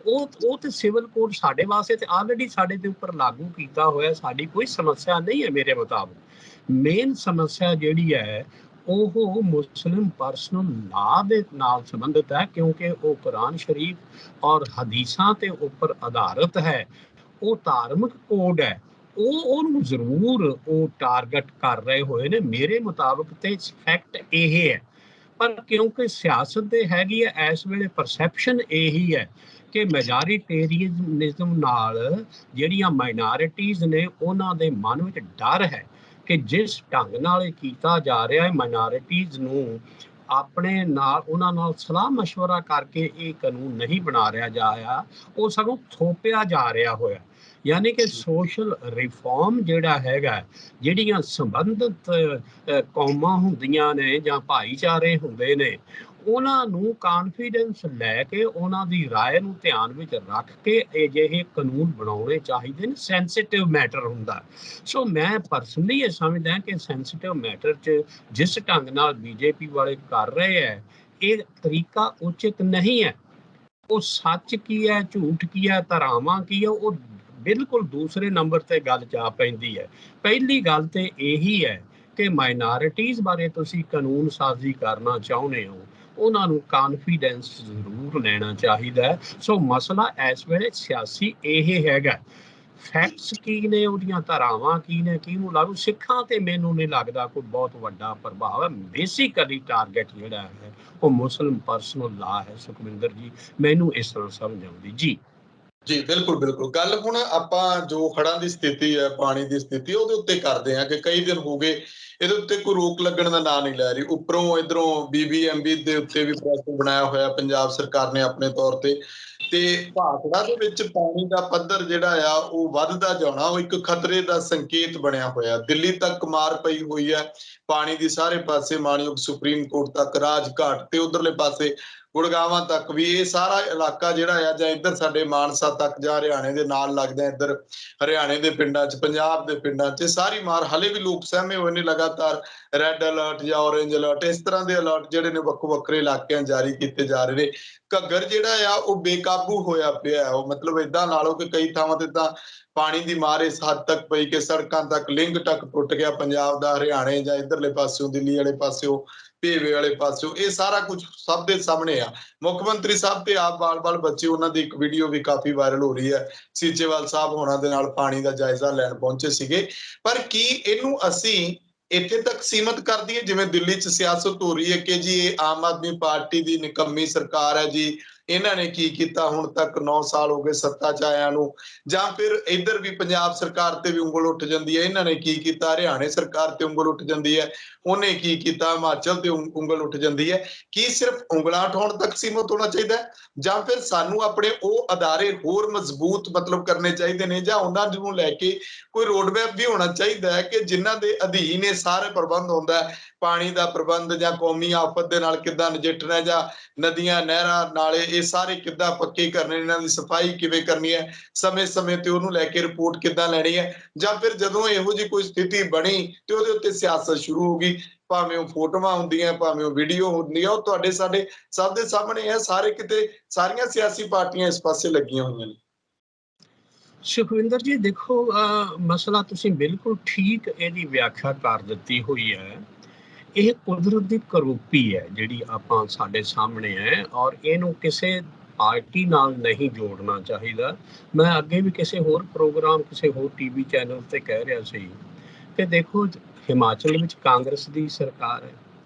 ਉਹ ਤੇ ਸਿਵਲ ਕੋਡ ਸਾਡੇ ਵਾਸਤੇ ਤੇ ਆਲਰੇਡੀ ਸਾਡੇ ਦੇ ਉੱਪਰ ਲਾਗੂ ਕੀਤਾ ਹੋਇਆ, ਸਾਡੀ ਕੋਈ ਸਮੱਸਿਆ ਨਹੀਂ ਹੈ ਮੇਰੇ ਮੁਤਾਬਕ। ਮੇਨ ਸਮੱਸਿਆ ਜਿਹੜੀ ਹੈ ਉਹ ਮੁਸਲਿਮ ਪਰਸਨਲ ਲਾ ਦੇ ਨਾਲ ਸੰਬੰਧਿਤ ਹੈ, ਕਿਉਂਕਿ ਉਹ ਕੁਰਾਨ ਸ਼ਰੀਫ ਔਰ ਹਦੀਸਾਂ ਤੇ ਉੱਪਰ ਆਧਾਰਿਤ ਹੈ। ਉਹ ਧਾਰਮਿਕ ਕੋਡ ਹੈ, ਉਹਨੂੰ ਜ਼ਰੂਰ ਉਹ ਟਾਰਗੇਟ ਕਰ ਰਹੇ ਹੋਏ ਨੇ ਮੇਰੇ ਮੁਤਾਬਕ। ਤੇ ਫੈਕਟ ਇਹ ਹੈ, ਪਰ ਕਿਉਂਕਿ ਸਿਆਸਤ ਦੇ ਹੈਗੀ ਹੈ ਇਸ ਵੇਲੇ ਪਰਸੈਪਸ਼ਨ ਇਹੀ ਹੈ ਕਿ ਮੈਜੋਰਿਟੇਰੀਅਨਿਜ਼ਮ ਨਾਲ ਜਿਹੜੀਆਂ ਮਾਈਨੋਰਿਟੀਜ਼ ਨੇ ਉਹਨਾਂ ਦੇ ਮਨ ਵਿੱਚ ਡਰ ਹੈ ਕਿ ਜਿਸ ਢੰਗ ਨਾਲ ਇਹ ਕੀਤਾ ਜਾ ਰਿਹਾ ਹੈ ਮਾਈਨੋਰਿਟੀਜ਼ ਨੂੰ ਆਪਣੇ ਨਾਲ ਉਹਨਾਂ ਨਾਲ ਸਲਾਹ ਮਸ਼ਵਰਾ ਕਰਕੇ ਇਹ ਕਾਨੂੰਨ ਨਹੀਂ ਬਣਾ ਰਿਹਾ ਜਾ ਰਿਹਾ, ਉਹ ਸਗੋਂ ਥੋਪਿਆ ਜਾ ਰਿਹਾ ਹੋਇਆ। ਯਾਨੀ ਕਿ ਸੋਸ਼ਲ ਰਿਫਾਰਮ ਜਿਹੜਾ ਹੈਗਾ, ਜਿਹੜੀਆਂ ਸੰਬੰਧਿਤ ਕੌਮਾਂ ਹੁੰਦੀਆਂ ਨੇ ਜਾਂ ਭਾਈਚਾਰੇ ਹੁੰਦੇ ਨੇ, ਉਹਨਾਂ ਨੂੰ ਕਾਨਫੀਡੈਂਸ ਲੈ ਕੇ ਉਹਨਾਂ ਦੀ ਰਾਏ ਨੂੰ ਧਿਆਨ ਵਿੱਚ ਰੱਖ ਕੇ ਅਜਿਹੇ ਕਾਨੂੰਨ ਬਣਾਉਣੇ ਚਾਹੀਦੇ ਨੇ। ਸੈਂਸਿਟਿਵ ਮੈਟਰ ਹੁੰਦਾ। ਸੋ ਮੈਂ ਪਰਸਨਲੀ ਇਹ ਸਮਝਦਾ ਕਿ ਸੈਂਸਿਟਿਵ ਮੈਟਰ 'ਚ ਜਿਸ ਢੰਗ ਨਾਲ BJP ਵਾਲੇ ਕਰ ਰਹੇ ਹੈ ਇਹ ਤਰੀਕਾ ਉਚਿਤ ਨਹੀਂ ਹੈ। ਉਹ ਸੱਚ ਕੀ ਹੈ, ਝੂਠ ਕੀ ਹੈ, ਧਾਰਾਵਾਂ ਕੀ ਹੈ, ਉਹ ਬਿਲਕੁਲ ਦੂਸਰੇ ਨੰਬਰ ਤੇ ਗੱਲ ਜਾ ਪੈਂਦੀ ਹੈ। ਪਹਿਲੀ ਗੱਲ ਤੇ ਇਹੀ ਹੈ ਕਿ ਮਾਈਨੋਰਿਟੀਜ਼ ਬਾਰੇ ਤੁਸੀਂ ਕਾਨੂੰਨ ਸਾਜ਼ੀ ਕਰਨਾ ਚਾਹੁੰਦੇ ਹੋ, ਉਹਨਾਂ ਨੂੰ ਕਾਨਫੀਡੈਂਸ ਜ਼ਰੂਰ ਲੈਣਾ ਚਾਹੀਦਾ ਹੈ। ਸੋ ਮਸਲਾ ਇਸ ਵੇਲੇ ਸਿਆਸੀ ਇਹ ਹੈਗਾ। ਫੈਕਟਸ ਕੀ ਨੇ, ਉਹਦੀਆਂ ਧਾਰਾਵਾਂ ਕੀ ਨੇ, ਕਿਹਨੂੰ ਲਾਗੂ, ਸਿੱਖਾਂ ਤੇ ਮੈਨੂੰ ਨਹੀਂ ਲੱਗਦਾ ਕੋਈ ਬਹੁਤ ਵੱਡਾ ਪ੍ਰਭਾਵ ਹੈ। ਬੇਸਿਕਲੀ ਟਾਰਗੇਟ ਜਿਹੜਾ ਹੈ ਉਹ ਮੁਸਲਿਮ ਪਰਸਨਲ ਲਾ ਹੈ ਸੁਖਵਿੰਦਰ ਜੀ, ਮੈਨੂੰ ਇਸ ਤਰ੍ਹਾਂ ਸਮਝ ਆਉਂਦੀ ਜੀ। ਜੀ ਬਿਲਕੁਲ ਬਿਲਕੁਲ। ਗੱਲ ਹੁਣ ਆਪਾਂ ਜੋ ਹੜ੍ਹਾਂ ਦੀ ਸਥਿਤੀ ਹੈ, ਪਾਣੀ ਦੀ ਸਥਿਤੀ, ਉਹਦੇ ਉੱਤੇ ਕਰਦੇ ਹਾਂ ਕਿ ਕਈ ਦਿਨ ਹੋ ਗਏ ਇਹਦੇ ਉੱਤੇ ਕੋਈ ਰੋਕ ਲੱਗਣ ਦਾ ਨਾਂ ਨਹੀਂ ਲੈ ਰਹੀ। ਉੱਪਰੋਂ ਇੱਧਰੋਂ BBMB ਦੇ ਉੱਤੇ ਵੀ ਪ੍ਰੈਸ਼ਰ ਬਣਾਇਆ ਹੋਇਆ ਪੰਜਾਬ ਸਰਕਾਰ ਨੇ ਆਪਣੇ ਤੌਰ ਤੇ ਭਾਖੜਾ ਦੇ ਵਿੱਚ ਪਾਣੀ ਦਾ ਪੱਧਰ ਜਿਹੜਾ ਆ ਉਹ ਵੱਧਦਾ ਜਾਣਾ, ਉਹ ਇੱਕ ਖਤਰੇ ਦਾ ਸੰਕੇਤ ਬਣਿਆ ਹੋਇਆ। ਦਿੱਲੀ ਤੱਕ ਮਾਰ ਪਈ ਹੋਈ ਹੈ ਪਾਣੀ ਦੀ, ਸਾਰੇ ਪਾਸੇ ਮਾਣਯੋਗ ਸੁਪਰੀਮ ਕੋਰਟ ਤੱਕ, ਰਾਜ ਘਾਟ ਤੇ ਉਧਰਲੇ ਪਾਸੇ ਗੁੜਗਾਵਾਂ ਤੱਕ ਵੀ ਇਹ ਸਾਰਾ ਇਲਾਕਾ ਜਿਹੜਾ ਆ, ਜਾਂ ਇੱਧਰ ਸਾਡੇ ਮਾਨਸਾ ਤੱਕ ਜਾਂ ਹਰਿਆਣੇ ਦੇ ਨਾਲ ਲੱਗਦਾ, ਇੱਧਰ ਹਰਿਆਣੇ ਦੇ ਪਿੰਡਾਂ 'ਚ, ਪੰਜਾਬ ਦੇ ਪਿੰਡਾਂ 'ਚ ਸਾਰੀ ਮਾਰ ਹਲੇ ਵੀ ਲੋਕ ਸਹਿਮੇ ਹੋਏ ਨੇ। ਲਗਾਤਾਰ ਰੈੱਡ ਅਲਰਟ ਜਾਂ ਔਰੇਂਜ ਅਲਰਟ ਇਸ ਤਰ੍ਹਾਂ ਦੇ ਅਲਰਟ ਜਿਹੜੇ ਨੇ ਵੱਖੋ ਵੱਖਰੇ ਇਲਾਕਿਆਂ ਜਾਰੀ ਕੀਤੇ ਜਾ ਰਹੇ ਨੇ। ਘੱਗਰ ਜਿਹੜਾ ਆ ਉਹ ਬੇਕਾਬੂ ਹੋਇਆ ਪਿਆ, ਉਹ ਮਤਲਬ ਏਦਾਂ ਲਾ ਲਓ ਕਿ ਕਈ ਥਾਵਾਂ ਤੇ ਤਾਂ ਪਾਣੀ ਦੀ ਮਾਰ ਇਸ ਹੱਦ ਤੱਕ ਪਈ ਕਿ ਸੜਕਾਂ ਤੱਕ ਲਿੰਕ ਤੱਕ ਟੁੱਟ ਗਿਆ ਪੰਜਾਬ ਦਾ, ਹਰਿਆਣੇ ਜਾਂ ਇੱਧਰਲੇ ਪਾਸਿਓਂ, ਦਿੱਲੀ ਵਾਲੇ ਪਾਸਿਓਂ, ਭੇਵੇ ਵਾਲੇ ਪਾਸਿਓਂ। ਇਹ ਸਾਰਾ ਕੁਝ ਸਭ ਦੇ ਸਾਹਮਣੇ ਆ। ਮੁੱਖ ਮੰਤਰੀ ਸਾਹਿਬ ਤੇ ਆਪ ਬਾਲ-ਬਾਲ ਬੱਚੇ, ਉਹਨਾਂ ਦੀ ਇੱਕ ਵੀਡੀਓ ਵੀ ਕਾਫੀ ਵਾਇਰਲ ਹੋ ਰਹੀ ਹੈ। ਸੀਚੇਵਾਲ ਸਾਹਿਬ ਹੋਣਾ ਦੇ ਨਾਲ ਪਾਣੀ ਦਾ ਜਾਇਜ਼ਾ ਲੈਣ ਪਹੁੰਚੇ ਸੀਗੇ। ਪਰ ਕੀ ਇਹਨੂੰ ਅਸੀਂ ਇੱਥੇ ਤੱਕ ਸੀਮਤ ਕਰ ਦਈਏ, ਜਿਵੇਂ ਦਿੱਲੀ 'ਚ ਸਿਆਸਤ ਹੋ ਰਹੀ ਹੈ ਕਿ ਜੀ ਇਹ ਆਮ ਆਦਮੀ ਪਾਰਟੀ ਦੀ ਨਿਕੰਮੀ ਸਰਕਾਰ ਹੈ ਜੀ, ਇਹਨਾਂ ਨੇ ਕੀ ਕੀਤਾ ਹੁਣ ਤੱਕ, 9 ਸਾਲ ਹੋ ਗਏ ਸੱਤਾ 'ਚ ਆਇਆਂ ਨੂੰ। ਜਾਂ ਫਿਰ ਇੱਧਰ ਵੀ ਪੰਜਾਬ ਸਰਕਾਰ ਤੇ ਵੀ ਉਂਗਲ ਉੱਠ ਜਾਂਦੀ ਹੈ, ਇਹਨਾਂ ਨੇ ਕੀ ਕੀਤਾ, ਹਰਿਆਣੇ ਸਰਕਾਰ ਤੇ ਉਂਗਲ ਉੱਠ ਜਾਂਦੀ ਹੈ, ਉਹਨੇ ਕੀ ਕੀਤਾ, ਹਿਮਾਚਲ ਤੇ ਉਂਗਲ ਉੱਠ ਜਾਂਦੀ ਹੈ। ਕੀ ਸਿਰਫ ਉਂਗਲਾਂ ਉਠਾਉਣ ਤੱਕ ਸੀਮਤ ਹੋਣਾ ਚਾਹੀਦਾ ਹੈ, ਜਾਂ ਫਿਰ ਸਾਨੂੰ ਆਪਣੇ ਉਹ ਅਦਾਰੇ ਹੋਰ ਮਜ਼ਬੂਤ ਮਤਲਬ ਕਰਨੇ ਚਾਹੀਦੇ ਨੇ, ਜਾਂ ਉਹਨਾਂ ਨੂੰ ਲੈ ਕੇ ਕੋਈ ਰੋਡਮੈਪ ਵੀ ਹੋਣਾ ਚਾਹੀਦਾ ਹੈ ਕਿ ਜਿਨ੍ਹਾਂ ਦੇ ਅਧੀਨ ਇਹ ਸਾਰੇ ਪ੍ਰਬੰਧ ਹੁੰਦਾ ਹੈ, ਪਾਣੀ ਦਾ ਪ੍ਰਬੰਧ ਜਾਂ ਕੌਮੀ ਆਫਤ ਦੇ ਨਾਲ ਕਿੱਦਾਂ ਨਜਿੱਠਣਾ, ਜਾਂ ਨਦੀਆਂ, ਨਹਿਰਾਂ, ਨਾਲੇ ਇਹ ਸਾਰੇ ਕਿੱਦਾਂ ਪੱਕੇ ਕਰਨੇ, ਇਹਨਾਂ ਦੀ ਸਫਾਈ ਕਿਵੇਂ ਕਰਨੀ ਹੈ, ਸਮੇਂ-ਸਮੇਂ ਤੇ ਉਹਨੂੰ ਲੈ ਕੇ ਰਿਪੋਰਟ ਕਿੱਦਾਂ ਲੈਣੀ ਹੈ। ਜਾਂ ਫਿਰ ਜਦੋਂ ਇਹੋ ਜਿਹੀ ਕੋਈ ਸਥਿਤੀ ਬਣੀ ਤੇ ਉਹਦੇ ਉੱਤੇ ਸਿਆਸਤ ਸ਼ੁਰੂ ਹੋ ਗਈ, ਭਾਵੇਂ ਉਹ ਫੋਟੋਆਂ ਹੁੰਦੀਆਂ, ਭਾਵੇਂ ਉਹ ਵੀਡੀਓ ਹੁੰਦੀ ਆ, ਉਹ ਤੁਹਾਡੇ ਸਾਡੇ ਸਭ ਦੇ ਸਾਹਮਣੇ ਹੈ। ਸਾਰੇ ਕਿਤੇ ਸਾਰੀਆਂ ਸਿਆਸੀ ਪਾਰਟੀਆਂ ਇਸ ਪਾਸੇ ਲੱਗੀਆਂ ਹੋਈਆਂ ਨੇ। ਸੁਖਵਿੰਦਰ ਜੀ ਦੇਖੋ, ਮਸਲਾ ਤੁਸੀਂ ਬਿਲਕੁਲ ਠੀਕ ਇਹਦੀ ਵਿਆਖਿਆ ਕਰ ਦਿੱਤੀ ਹੋਈ ਹੈ। ਇਹ ਕੁਦਰਤ ਦੀ ਕਰੋਪੀ ਹੈ ਜਿਹੜੀ ਆਪਾਂ ਸਾਡੇ ਸਾਹਮਣੇ ਹੈ, ਔਰ ਇਹਨੂੰ ਕਿਸੇ ਪਾਰਟੀ ਨਾਲ ਨਹੀਂ ਜੋੜਨਾ ਚਾਹੀਦਾ। ਮੈਂ ਅੱਗੇ ਵੀ ਕਿਸੇ ਹੋਰ ਪ੍ਰੋਗਰਾਮ, ਕਿਸੇ ਹੋਰ ਟੀਵੀ ਚੈਨਲ ਤੇ ਕਹਿ ਰਿਹਾ ਸੀ ਕਿ ਦੇਖੋ, ਹਿਮਾਚਲ ਵਿੱਚ ਕਾਂਗਰਸ ਦੀ ਸਰਕਾਰ ਹੈ,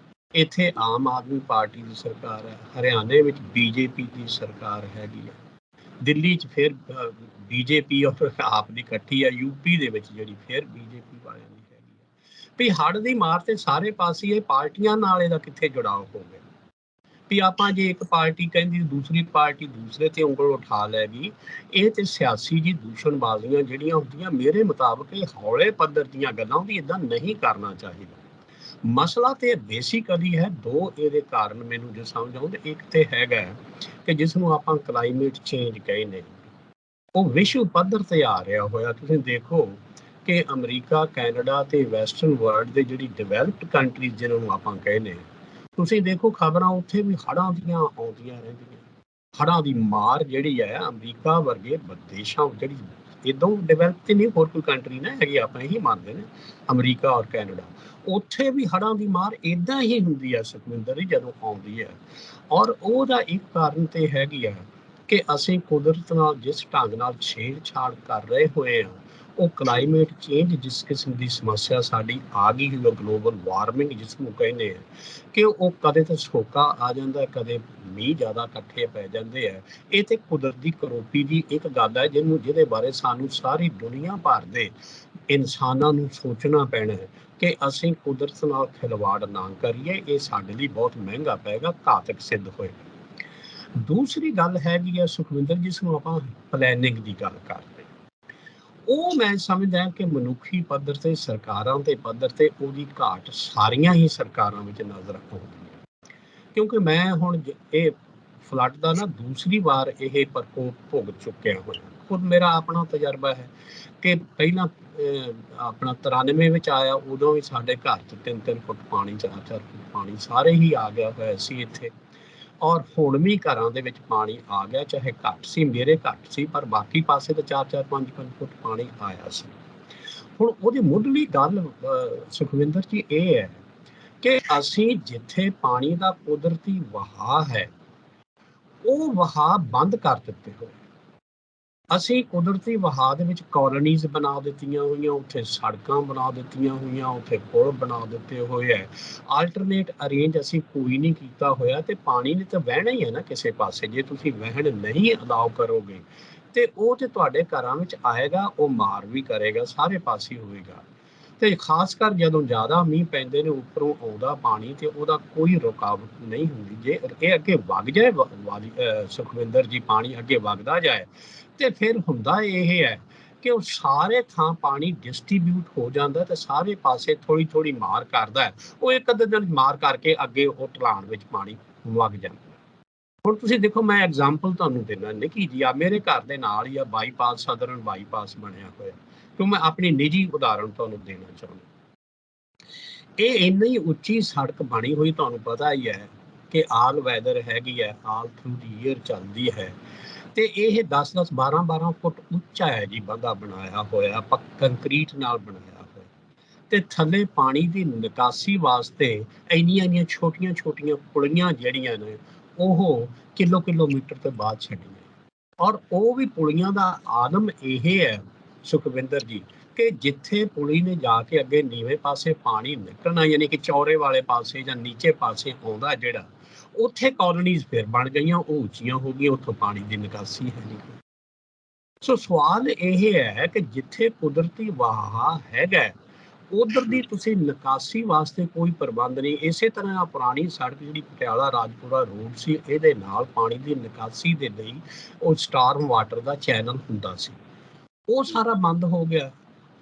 ਇੱਥੇ ਆਮ ਆਦਮੀ ਪਾਰਟੀ ਦੀ ਸਰਕਾਰ ਹੈ, ਹਰਿਆਣੇ ਵਿੱਚ ਬੀਜੇਪੀ ਦੀ ਸਰਕਾਰ ਹੈਗੀ ਹੈ, ਦਿੱਲੀ 'ਚ ਫਿਰ ਬੀਜੇਪੀ ਔਰ ਆਪ ਦੀ ਇਕੱਠੀ ਹੈ, ਯੂਪੀ ਦੇ ਵਿੱਚ ਜਿਹੜੀ ਫਿਰ ਬੀਜੇਪੀ ਵਾਲਿਆਂ ਦੀ ਹੈਗੀ ਹੈ। ਵੀ ਹੜ੍ਹ ਦੀ ਮਾਰ ਤੇ ਸਾਰੇ ਪਾਸੇ, ਇਹ ਪਾਰਟੀਆਂ ਨਾਲ ਇਹਦਾ ਕਿੱਥੇ ਜੁੜਾਵ ਹੋ ਗਿਆ? ਵੀ ਆਪਾਂ ਜੇ ਇੱਕ ਪਾਰਟੀ ਕਹਿੰਦੀ ਦੂਸਰੀ ਪਾਰਟੀ ਦੂਸਰੇ ਤੇ ਉਂਗਲ ਉਠਾ ਲੈ ਗਈ, ਇਹ ਤੇ ਸਿਆਸੀ ਜੀ ਦੂਸ਼ਣਬਾਜ਼ੀਆਂ ਜਿਹੜੀਆਂ ਹੁੰਦੀਆਂ, ਮੇਰੇ ਮੁਤਾਬਕ ਇਹ ਹੌਲੇ ਪੱਧਰ ਦੀਆਂ ਗੱਲਾਂ ਵੀ ਇਦਾਂ ਨਹੀਂ ਕਰਨਾ ਚਾਹੀਦਾ। ਮਸਲਾ ਤੇ ਬੇਸਿਕਲੀ ਹੈ, ਦੋ ਇਹਦੇ ਕਾਰਨ ਮੈਨੂੰ ਜੋ ਸਮਝ ਆਉਂਦੇ। ਇੱਕ ਤੇ ਹੈਗਾ ਕਿ ਜਿਸ ਨੂੰ ਆਪਾਂ ਕਲਾਈਮੇਟ ਚੇਂਜ ਕਹਿੰਦੇ, ਉਹ ਵਿਸ਼ਵ ਪੱਧਰ ਤੇ ਆ ਰਿਹਾ ਹੋਇਆ। ਤੁਸੀਂ ਦੇਖੋ ਕਿ ਅਮਰੀਕਾ, ਕੈਨੇਡਾ ਤੇ ਵੈਸਟਰਨ ਵਰਲਡ ਦੇ ਜਿਹੜੀ ਡਿਵੈਲਪਡ ਕੰਟਰੀਜ਼ ਜਿਹਨਾਂ ਨੂੰ ਆਪਾਂ ਕਹਿੰਦੇ, ਤੁਸੀਂ ਦੇਖੋ ਖਬਰਾਂ ਉੱਥੇ ਵੀ ਹੜ੍ਹਾਂ ਦੀਆਂ ਆਉਂਦੀਆਂ ਰਹਿੰਦੀਆਂ। ਹੜ੍ਹਾਂ ਦੀ ਮਾਰ ਜਿਹੜੀ ਹੈ, ਅਮਰੀਕਾ ਵਰਗੇ ਦੇਸ਼ਾਂ ਜਿਹੜੀ ਇੱਦਾਂ ਡਿਵੈਲਪ ਤੇ ਨਹੀਂ ਹੋਰ ਕੋਈ ਕੰਟਰੀ ਨਾ ਹੈਗੀ, ਆਪਾਂ ਇਹੀ ਮੰਨਦੇ ਨੇ, ਅਮਰੀਕਾ ਔਰ ਕੈਨੇਡਾ, ਉੱਥੇ ਵੀ ਹੜ੍ਹਾਂ ਦੀ ਮਾਰ ਇੱਦਾਂ ਹੀ ਹੁੰਦੀ ਹੈ ਸੁਖਵਿੰਦਰ ਜੀ ਜਦੋਂ ਆਉਂਦੀ ਹੈ। ਔਰ ਉਹਦਾ ਇੱਕ ਕਾਰਨ ਤੇ ਹੈਗੀ ਆ ਕਿ ਅਸੀਂ ਕੁਦਰਤ ਨਾਲ ਜਿਸ ਢੰਗ ਨਾਲ ਛੇੜਛਾੜ ਕਰ ਰਹੇ ਹੋਏ ਹਾਂ, ਉਹ ਕਲਾਈਮੇਟ ਚੇਂਜ ਜਿਸ ਕਿਸਮ ਦੀ ਸਮੱਸਿਆ ਸਾਡੀ ਆ ਗਈ ਹੋਈ, ਗਲੋਬਲ ਵਾਰਮਿੰਗ ਜਿਸ ਨੂੰ ਕਹਿੰਦੇ ਆ, ਕਿ ਉਹ ਕਦੇ ਤਾਂ ਸੋਕਾ ਆ ਜਾਂਦਾ, ਕਦੇ ਮੀਂਹ ਜ਼ਿਆਦਾ ਇਕੱਠੇ ਪੈ ਜਾਂਦੇ ਆ। ਇਹ ਤੇ ਕੁਦਰਤ ਦੀ ਕਰੋਪੀ ਦੀ ਇੱਕ ਗੱਲ ਹੈ ਜਿਹਦੇ ਬਾਰੇ ਸਾਨੂੰ ਸਾਰੀ ਦੁਨੀਆ ਭਰ ਦੇ ਇਨਸਾਨਾਂ ਨੂੰ ਸੋਚਣਾ ਪੈਣਾ ਹੈ ਕਿ ਅਸੀਂ ਕੁਦਰਤ ਨਾਲ ਖਿਲਵਾੜ ਨਾ ਕਰੀਏ। ਇਹ ਸਾਡੇ ਲਈ ਬਹੁਤ ਮਹਿੰਗਾ ਪਏਗਾ, ਘਾਤਕ ਸਿੱਧ ਹੋਏਗਾ। ਦੂਸਰੀ ਗੱਲ ਹੈਗੀ ਆ ਸੁਖਵਿੰਦਰ, ਜਿਸ ਨੂੰ ਆਪਾਂ ਪਲੈਨਿੰਗ ਦੀ ਗੱਲ ਕਰਦੇ, ਉਹ ਮੈਂ ਸਮਝਦਾ ਕਿ ਮਨੁੱਖੀ ਪੱਧਰ ਤੇ, ਸਰਕਾਰਾਂ ਦੇ ਪੱਧਰ ਤੇ ਉਹਦੀ ਘਾਟ ਸਾਰੀਆਂ ਹੀ ਸਰਕਾਰਾਂ ਵਿੱਚ ਨਜ਼ਰ ਆਉਂਦੀ ਹੈ। ਕਿਉਂਕਿ ਮੈਂ ਹੁਣ ਇਹ ਫਲੱਡ ਦਾ ਨਾ ਦੂਸਰੀ ਵਾਰ ਇਹ ਪ੍ਰਕੋਪ ਭੁਗਤ ਚੁੱਕਿਆ ਹੋਇਆ। ਖੁਦ ਮੇਰਾ ਆਪਣਾ ਤਜਰਬਾ ਹੈ ਕਿ ਪਹਿਲਾਂ ਆਪਣਾ 93 ਵਿੱਚ ਆਇਆ, ਉਦੋਂ ਵੀ ਸਾਡੇ ਘਰ 'ਚ 3-3 ਫੁੱਟ ਪਾਣੀ, 4-4 ਫੁੱਟ ਪਾਣੀ ਸਾਰੇ ਹੀ ਆ ਗਿਆ ਹੋਇਆ ਸੀ ਇੱਥੇ। ਔਰ ਹੁਣ ਵੀ ਘਰਾਂ ਦੇ ਵਿੱਚ ਪਾਣੀ ਆ ਗਿਆ, ਚਾਹੇ ਘੱਟ ਸੀ, ਮੇਰੇ ਘੱਟ ਸੀ, ਪਰ ਬਾਕੀ ਪਾਸੇ ਤਾਂ 4-4, 5-5 ਫੁੱਟ ਪਾਣੀ ਆਇਆ ਸੀ। ਹੁਣ ਉਹਦੀ ਮੁੱਢਲੀ ਗੱਲ ਸੁਖਵਿੰਦਰ ਜੀ ਇਹ ਹੈ ਕਿ ਅਸੀਂ ਜਿੱਥੇ ਪਾਣੀ ਦਾ ਕੁਦਰਤੀ ਵਹਾਅ ਹੈ, ਉਹ ਵਹਾਅ ਬੰਦ ਕਰ ਦਿੱਤੇ ਹੋਏ। ਅਸੀਂ ਕੁਦਰਤੀ ਵਹਾਅ ਦੇ ਵਿੱਚ ਕਾਲੋਨੀਜ਼ ਬਣਾ ਦਿੱਤੀਆਂ ਹੋਈਆਂ, ਉੱਥੇ ਸੜਕਾਂ ਬਣਾ ਦਿੱਤੀਆਂ ਹੋਈਆਂ, ਉੱਥੇ ਪੁਲ ਬਣਾ ਦਿੱਤੇ ਹੋਏ ਹੈ। ਆਲਟਰਨੇਟ ਅਰੇਂਜ ਅਸੀਂ ਕੋਈ ਨਹੀਂ ਕੀਤਾ ਹੋਇਆ, ਤੇ ਪਾਣੀ ਨੇ ਤਾਂ ਵਹਿਣਾ ਹੀ ਹੈ ਨਾ ਕਿਸੇ ਪਾਸੇ। ਜੇ ਤੁਸੀਂ ਵਹਿਣ ਨਹੀਂ ਅਲਾਉ ਕਰੋਗੇ ਤੇ ਉਹ ਤੇ ਤੁਹਾਡੇ ਘਰਾਂ ਵਿੱਚ ਆਏਗਾ, ਉਹ ਮਾਰ ਵੀ ਕਰੇਗਾ, ਸਾਰੇ ਪਾਸੇ ਹੋਵੇਗਾ। ਤੇ ਖਾਸ ਕਰ ਜਦੋਂ ਜ਼ਿਆਦਾ ਮੀਂਹ ਪੈਂਦੇ ਨੇ, ਉੱਪਰੋਂ ਆਉਂਦਾ ਪਾਣੀ ਤੇ ਉਹਦਾ ਕੋਈ ਰੁਕਾਵਟ ਨਹੀਂ ਹੁੰਦੀ। ਜੇ ਇਹ ਅੱਗੇ ਵਗ ਜਾਏ ਸੁਖਵਿੰਦਰ ਜੀ, ਪਾਣੀ ਅੱਗੇ ਵਗਦਾ ਜਾਏ, ਤੇ ਫਿਰ ਹੁੰਦਾ ਇਹ ਹੈ ਕਿ ਉਹ ਸਾਰੇ ਥਾਂ ਪਾਣੀ ਡਿਸਟ੍ਰੀਬਿਊਟ ਹੋ ਜਾਂਦਾ ਤੇ ਸਾਰੇ ਪਾਸੇ ਥੋੜੀ ਥੋੜੀ ਮਾਰ ਕਰਦਾ। ਉਹ ਇੱਕ ਅੱਧੇ ਦਿਨ ਮਾਰ ਕਰਕੇ ਅੱਗੇ ਉਹ ਢਲਾਣ ਵਿੱਚ ਪਾਣੀ ਵਗ ਜਾਂਦਾ। ਹੁਣ ਤੁਸੀਂ ਦੇਖੋ, ਮੈਂ ਐਗਜ਼ਾਮਪਲ ਤੁਹਾਨੂੰ ਦਿੰਦਾ ਨਿੱਕੀ ਜੀ, ਆ ਮੇਰੇ ਘਰ ਦੇ ਨਾਲ ਹੀ ਆ ਬਾਈਪਾਸ, ਸਦਰਨ ਬਾਈਪਾਸ ਬਣਿਆ ਹੋਇਆ, ਕਿਉਂ ਮੈਂ ਆਪਣੀ ਨਿੱਜੀ ਉਦਾਹਰਣ ਤੁਹਾਨੂੰ ਦੇਣਾ ਚਾਹੁੰਦਾ। ਇਹ ਇੰਨੀ ਉੱਚੀ ਸੜਕ ਬਣੀ ਹੋਈ, ਤੁਹਾਨੂੰ ਪਤਾ ਹੀ ਹੈ ਕਿ ਆਲ ਵੈਦਰ ਹੈਗੀ ਹੈ, ਆਲ ਥਰੂ ਦੀ ਈਅਰ ਚੱਲਦੀ ਹੈ, ਤੇ ਇਹ 10-10 12-12 ਫੁੱਟ ਉੱਚਾ ਹੈ ਜੀ, ਬੰਦਾ ਬਣਾਇਆ ਹੋਇਆ, ਕੰਕਰੀਟ ਨਾਲ ਬਣਾਇਆ ਹੋਇਆ, ਤੇ ਥੱਲੇ ਪਾਣੀ ਦੀ ਨਿਕਾਸੀ ਵਾਸਤੇ ਇੰਨੀਆਂ ਛੋਟੀਆਂ ਪੁਲੀਆਂ ਜਿਹੜੀਆਂ ਨੇ ਉਹ ਕਿਲੋਮੀਟਰ ਤੋਂ ਬਾਅਦ ਛੱਡੀਆਂ, ਔਰ ਉਹ ਵੀ ਪੁਲੀਆਂ ਦਾ ਆਲਮ ਇਹ ਹੈ ਸੁਖਵਿੰਦਰ ਜੀ, ਕਿ ਜਿੱਥੇ ਪੁਲੀ ਨੇ ਜਾ ਕੇ ਅੱਗੇ ਨੀਵੇਂ ਪਾਸੇ ਪਾਣੀ ਨਿਕਲਣਾ, ਯਾਨੀ ਕਿ ਚੌਰੇ ਵਾਲੇ ਪਾਸੇ ਜਾਂ ਨੀਚੇ ਪਾਸੇ ਆਉਂਦਾ ਜਿਹੜਾ, ਉੱਥੇ ਕਾਲੋਨੀਜ਼ ਫਿਰ ਬਣ ਗਈਆਂ, ਉਹ ਉੱਚੀਆਂ ਹੋ ਗਈਆਂ, ਉੱਥੋਂ ਪਾਣੀ ਦੀ ਨਿਕਾਸੀ ਹੈ ਨਹੀਂ। ਸੋ ਸਵਾਲ ਇਹ ਹੈ ਕਿ ਜਿੱਥੇ ਕੁਦਰਤੀ ਵਹਾਅ ਹੈਗਾ, ਉਧਰ ਦੀ ਤੁਸੀਂ ਨਿਕਾਸੀ ਵਾਸਤੇ ਕੋਈ ਪ੍ਰਬੰਧ ਨਹੀਂ। ਇਸੇ ਤਰ੍ਹਾਂ ਪੁਰਾਣੀ ਸੜਕ ਜਿਹੜੀ ਪਟਿਆਲਾ ਰਾਜਪੁਰਾ ਰੋਡ ਸੀ, ਇਹਦੇ ਨਾਲ ਪਾਣੀ ਦੀ ਨਿਕਾਸੀ ਦੇ ਲਈ ਉਹ ਸਟਾਰਮ ਵਾਟਰ ਦਾ ਚੈਨਲ ਹੁੰਦਾ ਸੀ, ਉਹ ਸਾਰਾ ਬੰਦ ਹੋ ਗਿਆ।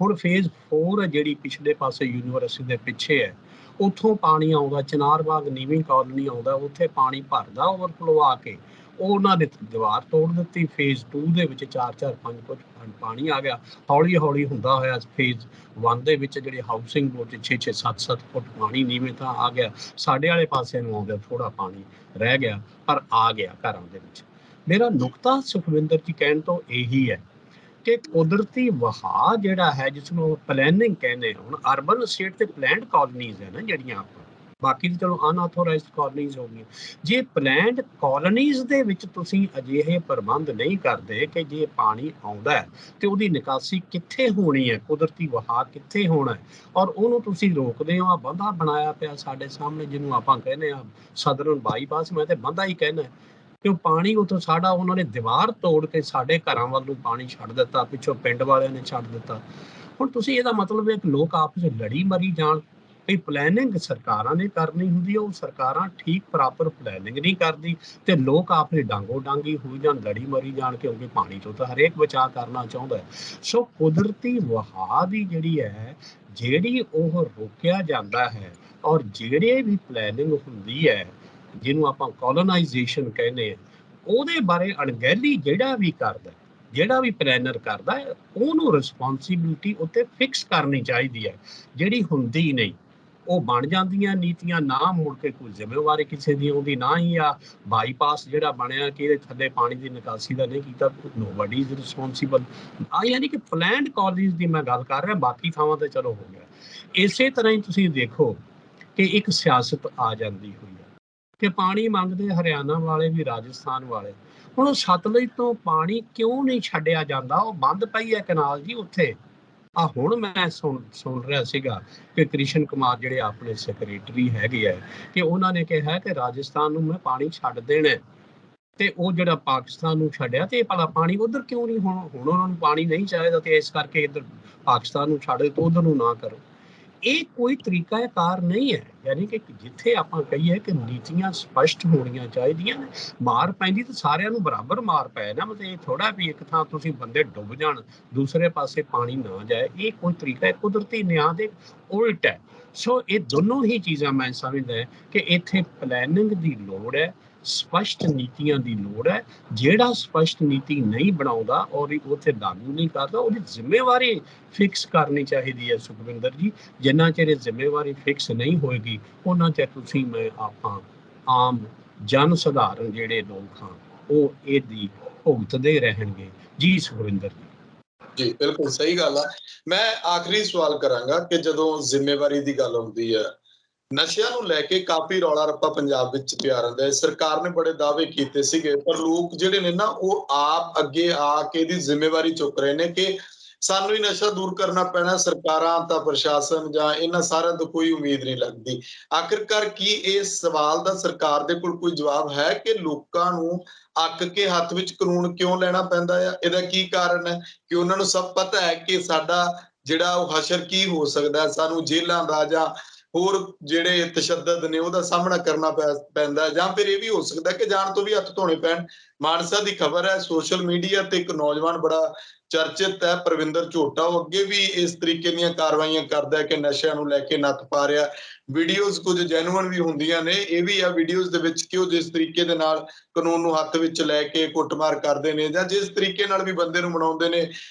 ਹੁਣ ਫੇਜ਼ 4 ਹੈ ਜਿਹੜੀ ਪਿਛਲੇ ਪਾਸੇ ਯੂਨੀਵਰਸਿਟੀ ਦੇ ਪਿੱਛੇ ਹੈ, ਉੱਥੋਂ ਪਾਣੀ ਆਉਂਦਾ, ਚਨਾਰ ਬਾਗ ਨੀਵੀਂ ਕਾਲੋਨੀ ਆਉਂਦਾ, ਉੱਥੇ ਪਾਣੀ ਭਰਦਾ ਓਵਰਫਲੋ ਆ ਕੇ, ਉਹ ਉਹਨਾਂ ਨੇ ਦੀਵਾਰ ਤੋੜ ਦਿੱਤੀ। ਫੇਜ਼ 2 ਦੇ ਵਿੱਚ 4-5 ਫੁੱਟ ਪਾਣੀ ਆ ਗਿਆ, ਹੌਲੀ ਹੁੰਦਾ ਹੋਇਆ ਫੇਜ਼ 1 ਦੇ ਵਿੱਚ ਜਿਹੜੇ ਹਾਊਸਿੰਗ ਬੋਰਡ 6 7 ਫੁੱਟ ਪਾਣੀ ਨੀਵੇਂ ਤਾਂ ਆ ਗਿਆ, ਸਾਡੇ ਵਾਲੇ ਪਾਸੇ ਨੂੰ ਆਉਂਦਾ ਥੋੜਾ ਪਾਣੀ ਰਹਿ ਗਿਆ, ਪਰ ਆ ਗਿਆ ਘਰਾਂ ਦੇ ਵਿੱਚ। ਮੇਰਾ ਨੁਕਤਾ ਸੁਖਵਿੰਦਰ ਜੀ ਕਹਿਣ ਤੋਂ ਇਹੀ ਹੈ ਕਿ ਕੁਦਰਤੀ ਵਹਾਅ ਜਿਹੜਾ ਹੈ, ਜਿਸ ਨੂੰ ਪਲੈਨਿੰਗ ਕਹਿੰਦੇ, ਹੁਣ ਅਰਬਨ ਸਟੇਟ ਤੇ ਪਲੈਨਡ ਕਾਲੋਨੀਜ਼ ਹੈ ਨਾ ਜਿਹੜੀਆਂ, ਆਪਾਂ ਬਾਕੀ ਤਾਂ ਚਲੋ ਅਨਆਥੋਰਾਈਜ਼ਡ ਕਾਲੋਨੀਜ਼ ਹੋ ਗਈਆਂ, ਜੇ ਪਲੈਨਡ ਕਾਲੋਨੀਜ਼ ਦੇ ਵਿੱਚ ਤੁਸੀਂ ਅਜਿਹੇ ਪ੍ਰਬੰਧ ਨਹੀਂ ਕਰਦੇ ਕਿ ਜੇ ਪਾਣੀ ਆਉਂਦਾ ਤੇ ਉਹਦੀ ਨਿਕਾਸੀ ਕਿੱਥੇ ਹੋਣੀ ਹੈ, ਕੁਦਰਤੀ ਵਹਾਅ ਕਿੱਥੇ ਹੋਣਾ, ਔਰ ਉਹਨੂੰ ਤੁਸੀਂ ਰੋਕਦੇ ਹੋ। ਆ ਬੰਦਾ ਬਣਾਇਆ ਪਿਆ ਸਾਡੇ ਸਾਹਮਣੇ, ਜਿਹਨੂੰ ਆਪਾਂ ਕਹਿੰਦੇ ਆ ਸਦਰਨ ਬਾਈਪਾਸ, ਮੈਂ ਤੇ ਬੰਦਾ ਹੀ ਕਹਿਣਾ, ਕਿ ਉਹ ਪਾਣੀ ਉੱਥੋਂ ਸਾਡਾ, ਉਹਨਾਂ ਨੇ ਦੀਵਾਰ ਤੋੜ ਕੇ ਸਾਡੇ ਘਰਾਂ ਵੱਲ ਨੂੰ ਪਾਣੀ ਛੱਡ ਦਿੱਤਾ, ਪਿੱਛੋਂ ਪਿੰਡ ਵਾਲਿਆਂ ਨੇ ਛੱਡ ਦਿੱਤਾ। ਹੁਣ ਤੁਸੀਂ ਇਹਦਾ ਮਤਲਬ ਹੈ ਕਿ ਲੋਕ ਆਪਸ ਵਿੱਚ ਲੜੀ ਮਰੀ ਜਾਣ। ਇਹ ਪਲੈਨਿੰਗ ਸਰਕਾਰਾਂ ਨੇ ਕਰਨੀ ਹੁੰਦੀ ਹੈ, ਉਹ ਸਰਕਾਰਾਂ ਠੀਕ ਪ੍ਰੋਪਰ ਪਲੈਨਿੰਗ ਨਹੀਂ ਕਰਦੀ, ਤੇ ਲੋਕ ਆਪਣੀ ਡਾਂਗੋ ਡਾਂਗੀ ਹੋ ਜਾਣ, ਲੜੀ ਮਰੀ ਜਾਣ, ਕਿਉਂਕਿ ਪਾਣੀ ਤੋਂ ਤਾਂ ਹਰੇਕ ਬਚਾਅ ਕਰਨਾ ਚਾਹੁੰਦਾ ਹੈ। ਸੋ ਕੁਦਰਤੀ ਵਹਾਅ ਦੀ ਜਿਹੜੀ ਉਹ ਰੋਕਿਆ ਜਾਂਦਾ ਹੈ, ਔਰ ਜਿਹੜੇ ਵੀ ਪਲੈਨਿੰਗ ਹੁੰਦੀ ਹੈ, ਜਿਹਨੂੰ ਆਪਾਂ ਕੋਲੋਨਾਈਜੇਸ਼ਨ ਕਹਿੰਦੇ ਆ, ਉਹਦੇ ਬਾਰੇ ਅਣਗਹਿਲੀ ਜਿਹੜਾ ਵੀ ਕਰਦਾ, ਜਿਹੜਾ ਵੀ ਪਲੈਨਰ ਕਰਦਾ, ਉਹਨੂੰ ਰਿਸਪੌਂਸਿਬਿਲਿਟੀ ਉੱਤੇ ਫਿਕਸ ਕਰਨੀ ਚਾਹੀਦੀ ਹੈ, ਜਿਹੜੀ ਹੁੰਦੀ ਨਹੀਂ। ਉਹ ਬਣ ਜਾਂਦੀਆਂ ਨੀਤੀਆਂ, ਨਾ ਮੁੜ ਕੇ ਕੋਈ ਜ਼ਿੰਮੇਵਾਰੀ ਕਿਸੇ ਦੀ ਆਉਂਦੀ, ਨਾ ਹੀ ਆ ਬਾਈਪਾਸ ਜਿਹੜਾ ਬਣਿਆ ਕਿ ਇਹਦੇ ਥੱਲੇ ਪਾਣੀ ਦੀ ਨਿਕਾਸੀ ਦਾ ਨਹੀਂ ਕੀਤਾ, ਨੋਬਡੀ ਇਜ਼ ਰਿਸਪੌਂਸਿਬਲ। ਯਾਨੀ ਕਿ ਪਲੈਨਡ ਕਾਲੋਨੀਜ਼ ਦੀ ਮੈਂ ਗੱਲ ਕਰ ਰਿਹਾ, ਬਾਕੀ ਥਾਵਾਂ ਤੇ ਚਲੋ ਹੋ ਗਿਆ। ਇਸੇ ਤਰ੍ਹਾਂ ਹੀ ਤੁਸੀਂ ਦੇਖੋ ਕਿ ਇੱਕ ਸਿਆਸਤ ਆ ਜਾਂਦੀ ਹੋਈ ਹੈ ਕਿ ਪਾਣੀ ਮੰਗਦੇ ਹਰਿਆਣਾ ਵਾਲੇ ਵੀ, ਰਾਜਸਥਾਨ ਵਾਲੇ। ਹੁਣ ਉਹ ਸਤਲੁਜ ਤੋਂ ਪਾਣੀ ਕਿਉਂ ਨਹੀਂ ਛੱਡਿਆ ਜਾਂਦਾ, ਉਹ ਬੰਦ ਪਈ ਹੈ ਕਨਾਲ ਜੀ ਉੱਥੇ। ਹੁਣ ਮੈਂ ਸੁਣ ਰਿਹਾ ਸੀਗਾ ਕਿ ਕ੍ਰਿਸ਼ਨ ਕੁਮਾਰ ਜਿਹੜੇ ਆਪਣੇ ਸੈਕਟਰੀ ਹੈਗੇ ਆ, ਕਿ ਉਹਨਾਂ ਨੇ ਕਿਹਾ ਕਿ ਰਾਜਸਥਾਨ ਨੂੰ ਮੈਂ ਪਾਣੀ ਛੱਡ ਦੇਣਾ, ਤੇ ਉਹ ਜਿਹੜਾ ਪਾਕਿਸਤਾਨ ਨੂੰ ਛੱਡਿਆ, ਤੇ ਭਲਾ ਪਾਣੀ ਉਧਰ ਕਿਉਂ ਨਹੀਂ? ਹੁਣ ਉਹਨਾਂ ਨੂੰ ਪਾਣੀ ਨਹੀਂ ਚਾਹੀਦਾ, ਤੇ ਇਸ ਕਰਕੇ ਇੱਧਰ ਪਾਕਿਸਤਾਨ ਨੂੰ ਛੱਡ ਦਿੱਤਾ, ਉਧਰ ਨੂੰ ਨਾ ਕਰੋ। ਇਹ ਕੋਈ ਤਰੀਕਾਕਾਰ ਨਹੀਂ ਹੈ। ਯਾਨੀ ਕਿ ਜਿੱਥੇ ਆਪਾਂ ਕਹੀਏ ਕਿ ਨੀਤੀਆਂ ਸਪਸ਼ਟ ਹੋਣੀਆਂ ਚਾਹੀਦੀਆਂ ਨੇ, ਮਾਰ ਪੈਂਦੀ ਤਾਂ ਸਾਰਿਆਂ ਨੂੰ ਬਰਾਬਰ ਮਾਰ ਪਏ ਨਾ, ਮਤਲਬ ਇਹ ਥੋੜਾ ਵੀ ਇੱਕ ਥਾਂ ਤੁਸੀਂ ਬੰਦੇ ਡੁੱਬ ਜਾਣ, ਦੂਸਰੇ ਪਾਸੇ ਪਾਣੀ ਨਾ ਜਾਏ, ਇਹ ਕੋਈ ਤਰੀਕਾ ਹੈ? ਕੁਦਰਤੀ ਨਿਆਂ ਦੇ ਉਲਟ ਹੈ। ਸੋ ਇਹ ਦੋਨੋਂ ਹੀ ਚੀਜ਼ਾਂ ਮੈਂ ਸਮਝਦਾ ਕਿ ਇੱਥੇ ਪਲੈਨਿੰਗ ਦੀ ਲੋੜ ਹੈ, ਸਪਸ਼ਟ ਨੀਤੀਆਂ ਦੀ ਲੋੜ ਹੈ। ਜਿਹੜਾ ਸਪਸ਼ਟ ਨੀਤੀ ਨਹੀਂ ਬਣਾਉਂਦਾ ਔਰ ਉੱਥੇ ਲਾਗੂ ਨਹੀਂ ਕਰਦਾ, ਉਹਦੀ ਜ਼ਿੰਮੇਵਾਰੀ ਫਿਕਸ ਕਰਨੀ ਚਾਹੀਦੀ ਹੈ ਸੁਖਵਿੰਦਰ ਜੀ। ਜਿੰਨਾ ਚਿਰ ਜ਼ਿੰਮੇਵਾਰੀ ਫਿਕਸ ਨਹੀਂ ਹੋਏਗੀ, ਉਹਨਾਂ ਚਿਰ ਤੁਸੀਂ ਆਪਾਂ ਆਮ ਜਨ ਸਧਾਰਨ ਜਿਹੜੇ ਲੋਕ ਹਾਂ, ਉਹ ਇਹਦੀ ਭੁਗਤਦੇ ਰਹਿਣਗੇ ਜੀ ਸੁਖਵਿੰਦਰ ਜੀ। ਜੀ ਬਿਲਕੁਲ ਸਹੀ ਗੱਲ ਆ। ਮੈਂ ਆਖਰੀ ਸਵਾਲ ਕਰਾਂਗਾ ਕਿ ਜਦੋਂ ਜ਼ਿੰਮੇਵਾਰੀ ਦੀ ਗੱਲ ਹੁੰਦੀ ਹੈ, ਨਸ਼ਿਆਂ ਨੂੰ ਲੈ ਕੇ ਕਾਫੀ ਰੌਲਾ ਰੱਪਾ ਪੰਜਾਬ ਵਿੱਚ ਪਿਆ ਰਹਿੰਦਾ ਹੈ। ਸਰਕਾਰ ਨੇ ਬੜੇ ਦਾਅਵੇ ਕੀਤੇ ਸੀਗੇ, ਪਰ ਲੋਕ ਜਿਹੜੇ ਨੇ ਨਾ, ਉਹ ਆਪ ਅੱਗੇ ਆ ਕੇ ਇਹਦੀ ਜ਼ਿੰਮੇਵਾਰੀ ਚੁੱਕ ਰਹੇ ਨੇ ਕਿ ਸਾਨੂੰ ਹੀ ਨਸ਼ਾ ਦੂਰ ਕਰਨਾ ਪੈਣਾ। ਸਰਕਾਰਾਂ ਤਾਂ, ਪ੍ਰਸ਼ਾਸਨ ਜਾਂ ਇਹਨਾਂ ਸਾਰਿਆਂ ਤੋਂ ਕੋਈ ਉਮੀਦ ਨਹੀਂ ਲੱਗਦੀ। ਆਖਿਰਕਾਰ ਕੀ ਇਸ ਸਵਾਲ ਦਾ ਸਰਕਾਰ ਦੇ ਕੋਲ ਕੋਈ ਜਵਾਬ ਹੈ ਕਿ ਲੋਕਾਂ ਨੂੰ ਅੱਕ ਕੇ ਹੱਥ ਵਿੱਚ ਕਾਨੂੰਨ ਕਿਉਂ ਲੈਣਾ ਪੈਂਦਾ ਆ? ਇਹਦਾ ਕੀ ਕਾਰਨ ਹੈ? ਕਿ ਉਹਨਾਂ ਨੂੰ ਸਭ ਪਤਾ ਹੈ ਕਿ ਸਾਡਾ ਜਿਹੜਾ ਉਹ ਹਸ਼ਰ ਕੀ ਹੋ ਸਕਦਾ, ਸਾਨੂੰ ਜੇਲ੍ਹਾਂ ਦਾ ਜਾਂ ਹੋਰ ਜਿਹੜੇ ਤਸ਼ੱਦਦ ਨੇ ਉਹਦਾ ਸਾਹਮਣਾ ਕਰਨਾ ਪੈਂਦਾ, ਜਾਂ ਫਿਰ ਇਹ ਵੀ ਹੋ ਸਕਦਾ ਕਿ ਜਾਣ ਤੋਂ ਵੀ ਹੱਥ ਧੋਣੇ ਪੈਣ। ਮਾਨਸਾ ਦੀ ਖਬਰ ਹੈ, ਸੋਸ਼ਲ ਮੀਡੀਆ ਤੇ ਇੱਕ ਨੌਜਵਾਨ ਬੜਾ ਚਰਚਿਤ ਹੈ, ਪ੍ਰਵਿੰਦਰ ਝੋਟਾ। ਉਹ ਅੱਗੇ ਵੀ ਇਸ ਤਰੀਕੇ ਦੀਆਂ ਕਾਰਵਾਈਆਂ ਕਰਦਾ ਹੈ ਕਿ ਨਸ਼ਿਆਂ ਨੂੰ ਲੈ ਕੇ ਨੱਥ ਪਾ ਰਿਹਾ। ਵੀਡੀਓਜ਼ ਕੁਝ ਜੈਨੂਅਨ ਵੀ ਹੁੰਦੀਆਂ ਨੇ, ਇਹ ਵੀ ਆ ਵੀਡੀਓਜ਼ ਦੇ ਵਿੱਚ ਕਿ ਉਹ ਜਿਸ ਤਰੀਕੇ ਦੇ ਨਾਲ ਕਾਨੂੰਨ ਨੂੰ ਹੱਥ ਵਿੱਚ ਲੈ ਕੇ ਕੁੱਟਮਾਰ ਕਰਦੇ ਨੇ ਜਾਂ ਜਿਸ ਤਰੀਕੇ ਨਾਲ ਵੀ ਬੰਦੇ ਨੂੰ ਮਨਾਉਂਦੇ ਨੇ।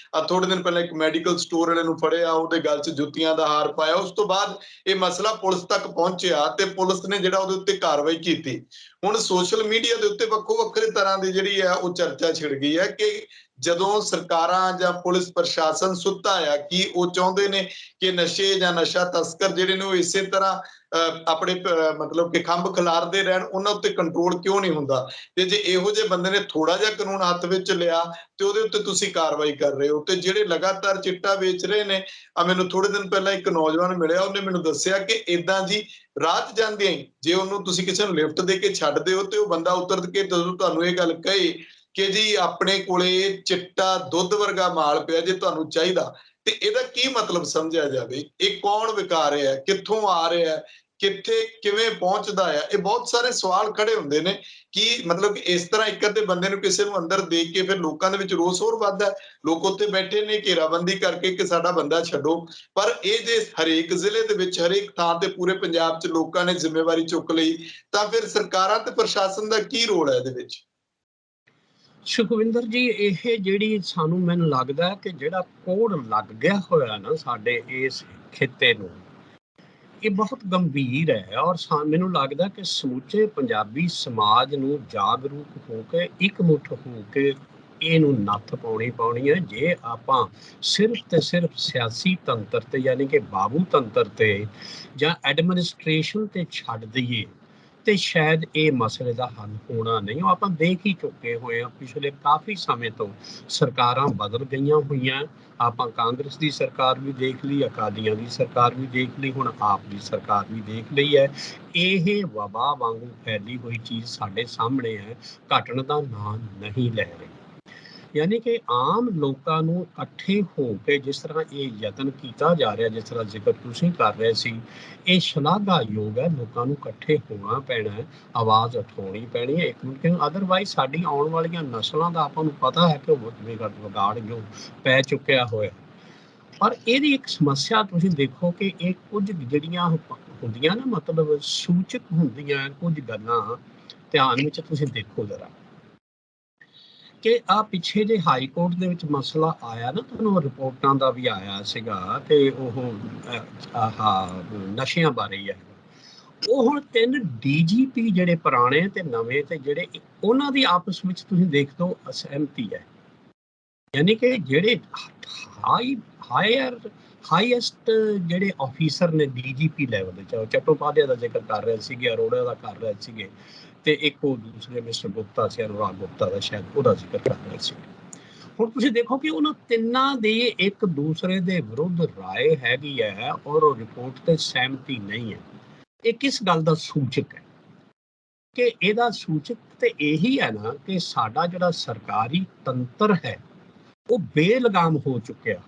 ਥੋੜੇ ਦਿਨ ਪਹਿਲਾਂ ਇੱਕ ਮੈਡੀਕਲ ਸਟੋਰ ਵਾਲੇ ਨੂੰ ਫੜਿਆ, ਉਹਦੇ ਗਲ 'ਚ ਜੁੱਤੀਆਂ ਦਾ ਹਾਰ ਪਾਇਆ। ਉਸ ਤੋਂ ਬਾਅਦ ਇਹ ਮਸਲਾ ਪੁਲਿਸ ਤੱਕ ਪਹੁੰਚਿਆ ਤੇ ਪੁਲਿਸ ਨੇ ਜਿਹੜਾ ਉਹਦੇ ਉੱਤੇ ਕਾਰਵਾਈ ਕੀਤੀ। ਹੁਣ ਸੋਸ਼ਲ ਮੀਡੀਆ ਦੇ ਉੱਤੇ ਵੱਖੋ ਵੱਖਰੇ ਤਰ੍ਹਾਂ ਦੀ ਜਿਹੜੀ ਹੈ ਉਹ ਚਰਚਾ ਛਿੜ ਗਈ ਹੈ ਕਿ ਜਦੋਂ ਸਰਕਾਰਾਂ ਜਾਂ ਪੁਲਿਸ ਪ੍ਰਸ਼ਾਸਨ ਸੁੱਤਾ ਆ, ਕੀ ਉਹ ਚਾਹੁੰਦੇ ਨੇ ਕਿ ਨਸ਼ੇ ਜਾਂ ਨਸ਼ਾ ਤਸਕਰ ਜਿਹੜੇ ਨੇ ਉਹ ਇਸੇ ਤਰ੍ਹਾਂ ਆਪਣੇ ਮਤਲਬ ਕਿ ਖੰਭ ਖਿਲਾਰਦੇ ਰਹਿਣ, ਉਹਨਾਂ ਉੱਤੇ ਕੰਟਰੋਲ ਕਿਉਂ ਨਹੀਂ ਹੁੰਦਾ? ਤੇ ਜੇ ਇਹੋ ਜਿਹੇ ਬੰਦੇ ਨੇ ਥੋੜਾ ਜਿਹਾ ਕਾਨੂੰਨ ਹੱਥ ਵਿੱਚ ਲਿਆ ਤੇ ਉਹਦੇ ਉੱਤੇ ਤੁਸੀਂ ਕਾਰਵਾਈ ਕਰ ਰਹੇ ਹੋ, ਤੇ ਜਿਹੜੇ ਲਗਾਤਾਰ ਚਿੱਟਾ ਵੇਚ ਰਹੇ ਨੇ, ਮੈਨੂੰ ਥੋੜੇ ਦਿਨ ਪਹਿਲਾਂ ਇੱਕ ਨੌਜਵਾਨ ਮਿਲਿਆ, ਉਹਨੇ ਮੈਨੂੰ ਦੱਸਿਆ ਕਿ ਏਦਾਂ ਜੀ ਰਾਹ 'ਚ ਜਾਂਦਿਆਂ ਹੀ ਜੇ ਉਹਨੂੰ ਤੁਸੀਂ ਕਿਸੇ ਨੂੰ ਲਿਫਟ ਦੇ ਕੇ ਛੱਡਦੇ ਹੋ ਤੇ ਉਹ ਬੰਦਾ ਉਤਰ ਕੇ ਜਦੋਂ ਤੁਹਾਨੂੰ ਇਹ ਗੱਲ ਕਹੇ ਕਿ ਜੀ ਆਪਣੇ ਕੋਲੇ ਚਿੱਟਾ ਦੁੱਧ ਵਰਗਾ ਮਾਲ ਪਿਆ, ਜੇ ਤੁਹਾਨੂੰ ਚਾਹੀਦਾ, ਤੇ ਇਹਦਾ ਕੀ ਮਤਲਬ ਸਮਝਿਆ ਜਾਵੇ? ਇਹ ਕੌਣ ਵਿਕਾ ਰਿਹਾ, ਕਿੱਥੋਂ ਆ ਰਿਹਾ, ਕਿੱਥੇ ਕਿਵੇਂ ਪਹੁੰਚਦਾ ਆ? ਇਹ ਬਹੁਤ ਸਾਰੇ ਸਵਾਲ ਖੜੇ ਹੁੰਦੇ ਨੇ ਕਿ ਮਤਲਬ ਇਸ ਤਰ੍ਹਾਂ ਇੱਕ ਅੱਧੇ ਬੰਦੇ ਨੂੰ ਕਿਸੇ ਨੂੰ ਅੰਦਰ ਦੇਖ ਕੇ ਫਿਰ ਲੋਕਾਂ ਦੇ ਵਿੱਚ ਰੋਸ ਹੋਰ ਵੱਧਦਾ। ਲੋਕ ਉੱਥੇ ਬੈਠੇ ਨੇ ਘੇਰਾਬੰਦੀ ਕਰਕੇ ਕਿ ਸਾਡਾ ਬੰਦਾ ਛੱਡੋ। ਪਰ ਇਹ ਜੇ ਹਰੇਕ ਜ਼ਿਲ੍ਹੇ ਦੇ ਵਿੱਚ, ਹਰੇਕ ਥਾਂ ਤੇ, ਪੂਰੇ ਪੰਜਾਬ 'ਚ ਲੋਕਾਂ ਨੇ ਜ਼ਿੰਮੇਵਾਰੀ ਚੁੱਕ ਲਈ ਤਾਂ ਫਿਰ ਸਰਕਾਰਾਂ ਤੇ ਪ੍ਰਸ਼ਾਸਨ ਦਾ ਕੀ ਰੋਲ ਹੈ ਇਹਦੇ ਵਿੱਚ? ਸੁਖਵਿੰਦਰ ਜੀ, ਇਹ ਜਿਹੜੀ ਸਾਨੂੰ ਮੈਨੂੰ ਲੱਗਦਾ ਕਿ ਜਿਹੜਾ ਕੋੜ ਲੱਗ ਗਿਆ ਹੋਇਆ ਨਾ ਸਾਡੇ ਇਸ ਖਿੱਤੇ ਨੂੰ, ਇਹ ਬਹੁਤ ਗੰਭੀਰ ਹੈ। ਔਰ ਮੈਨੂੰ ਲੱਗਦਾ ਕਿ ਸਮੁੱਚੇ ਪੰਜਾਬੀ ਸਮਾਜ ਨੂੰ ਜਾਗਰੂਕ ਹੋ ਕੇ ਇਕਮੁੱਠ ਹੋ ਕੇ ਇਹਨੂੰ ਨੱਥ ਪਾਉਣੀ ਹੈ। ਜੇ ਆਪਾਂ ਸਿਰਫ ਤੇ ਸਿਰਫ ਸਿਆਸੀ ਤੰਤਰ ਤੇ, ਯਾਨੀ ਕਿ ਬਾਬੂ ਤੰਤਰ ਤੇ ਜਾਂ ਐਡਮਿਨਿਸਟ੍ਰੇਸ਼ਨ ਤੇ ਛੱਡ ਦਈਏ ਤੇ ਸ਼ਾਇਦ ਇਹ ਮਸਲੇ ਦਾ ਹੱਲ ਹੋਣਾ ਨਹੀਂ। ਉਹ ਆਪਾਂ ਦੇਖ ਹੀ ਚੁੱਕੇ ਹੋਏ ਹਾਂ, ਪਿਛਲੇ ਕਾਫੀ ਸਮੇਂ ਤੋਂ ਸਰਕਾਰਾਂ ਬਦਲ ਗਈਆਂ ਹੋਈਆਂ। ਆਪਾਂ ਕਾਂਗਰਸ ਦੀ ਸਰਕਾਰ ਵੀ ਦੇਖ ਲਈ, ਅਕਾਲੀਆਂ ਦੀ ਸਰਕਾਰ ਵੀ ਦੇਖ ਲਈ, ਹੁਣ ਆਪ ਦੀ ਸਰਕਾਰ ਵੀ ਦੇਖ ਲਈ ਹੈ। ਇਹ ਵਬਾ ਵਾਂਗੂ ਫੈਲੀ ਹੋਈ ਚੀਜ਼ ਸਾਡੇ ਸਾਹਮਣੇ ਹੈ, ਘਟਣ ਦਾ ਨਾਂ ਨਹੀਂ ਲੈ ਰਹੀ। ਯਾਨੀ ਕਿ ਆਮ ਲੋਕਾਂ ਨੂੰ ਇਕੱਠੇ ਹੋ ਕੇ ਜਿਸ ਤਰ੍ਹਾਂ ਇਹ ਯਤਨ ਕੀਤਾ ਜਾ ਰਿਹਾ, ਜਿਸ ਤਰ੍ਹਾਂ ਜ਼ਿਕਰ ਤੁਸੀਂ ਕਰ ਰਹੇ ਸੀ, ਇਹ ਸ਼ਲਾਘਾਯੋਗ ਹੈ। ਲੋਕਾਂ ਨੂੰ ਇਕੱਠੇ ਹੋਣਾ ਪੈਣਾ ਹੈ, ਆਵਾਜ਼ ਉਠਾਉਣੀ ਪੈਣੀ ਹੈ ਇੱਕ ਦੂਜੇ ਨੂੰ। ਅਦਰਵਾਈਜ਼ ਸਾਡੀ ਆਉਣ ਵਾਲੀਆਂ ਨਸਲਾਂ ਦਾ ਆਪਾਂ ਨੂੰ ਪਤਾ ਹੈ ਕਿ ਉਹ ਵਿਗਾੜ ਜੋ ਪੈ ਚੁੱਕਿਆ ਹੋਇਆ। ਪਰ ਇਹਦੀ ਇੱਕ ਸਮੱਸਿਆ ਤੁਸੀਂ ਦੇਖੋ ਕਿ ਇਹ ਕੁਝ ਜਿਹੜੀਆਂ ਹੁੰਦੀਆਂ ਨਾ, ਮਤਲਬ ਸੂਚਕ ਹੁੰਦੀਆਂ ਕੁਝ ਗੱਲਾਂ, ਧਿਆਨ ਵਿੱਚ ਤੁਸੀਂ ਦੇਖੋ ਜ਼ਰਾ ਕਿ ਪਿੱਛੇ ਜੇ ਹਾਈ ਕੋਰਟ ਦੇ ਵਿੱਚ ਮਸਲਾ ਆਇਆ ਨਾ, ਤੁਹਾਨੂੰ ਰਿਪੋਰਟਾਂ ਦਾ ਵੀ ਆਇਆ ਸੀਗਾ ਕਿ ਉਹ ਨਸ਼ਿਆਂ ਬਾਰੇ ਹੀ ਹੈ। ਉਹ ਹੁਣ 3 DGP ਜਿਹੜੇ ਪੁਰਾਣੇ ਤੇ ਨਵੇਂ ਤੇ ਜਿਹੜੇ, ਉਹਨਾਂ ਦੀ ਆਪਸ ਵਿੱਚ ਤੁਸੀਂ ਦੇਖ ਲਓ ਅਸਹਿਮਤੀ ਹੈ। ਯਾਨੀ ਕਿ ਜਿਹੜੇ ਹਾਈਐਸਟ ਜਿਹੜੇ ਆਫੀਸਰ ਨੇ DGP ਲੈਵਲ ਦੇ, ਚੱਟੋਪਾਧਿਆ ਦਾ ਜ਼ਿਕਰ ਕਰ ਰਹੇ ਸੀਗੇ, ਅਰੋੜਾ ਦਾ ਕਰ ਰਹੇ ਸੀਗੇ, ਤੇ ਇੱਕ ਉਹ ਦੂਸਰੇ ਮਿਸਟਰ ਗੁਪਤਾ ਸੀ, ਅਨੁਰਾਗ ਗੁਪਤਾ ਦਾ, ਸ਼ਾਇਦ ਉਹਦਾ ਜ਼ਿਕਰ ਕਰ ਰਹੇ ਸੀ। ਹੁਣ ਤੁਸੀਂ ਦੇਖੋ ਕਿ ਉਹਨਾਂ ਤਿੰਨਾਂ ਦੀ ਇੱਕ ਦੂਸਰੇ ਦੇ ਵਿਰੁੱਧ ਰਾਏ ਹੈਗੀ ਹੈ ਔਰ ਰਿਪੋਰਟ ਤੇ ਸਹਿਮਤੀ ਨਹੀਂ ਹੈ। ਇਹ ਕਿਸ ਗੱਲ ਦਾ ਸੂਚਕ ਹੈ? ਕਿ ਇਹਦਾ ਸੂਚਕ ਤੇ ਇਹੀ ਹੈ ਨਾ ਕਿ ਸਾਡਾ ਜਿਹੜਾ ਸਰਕਾਰੀ ਤੰਤਰ ਹੈ ਉਹ ਬੇਲਗਾਮ ਹੋ ਚੁੱਕਿਆ।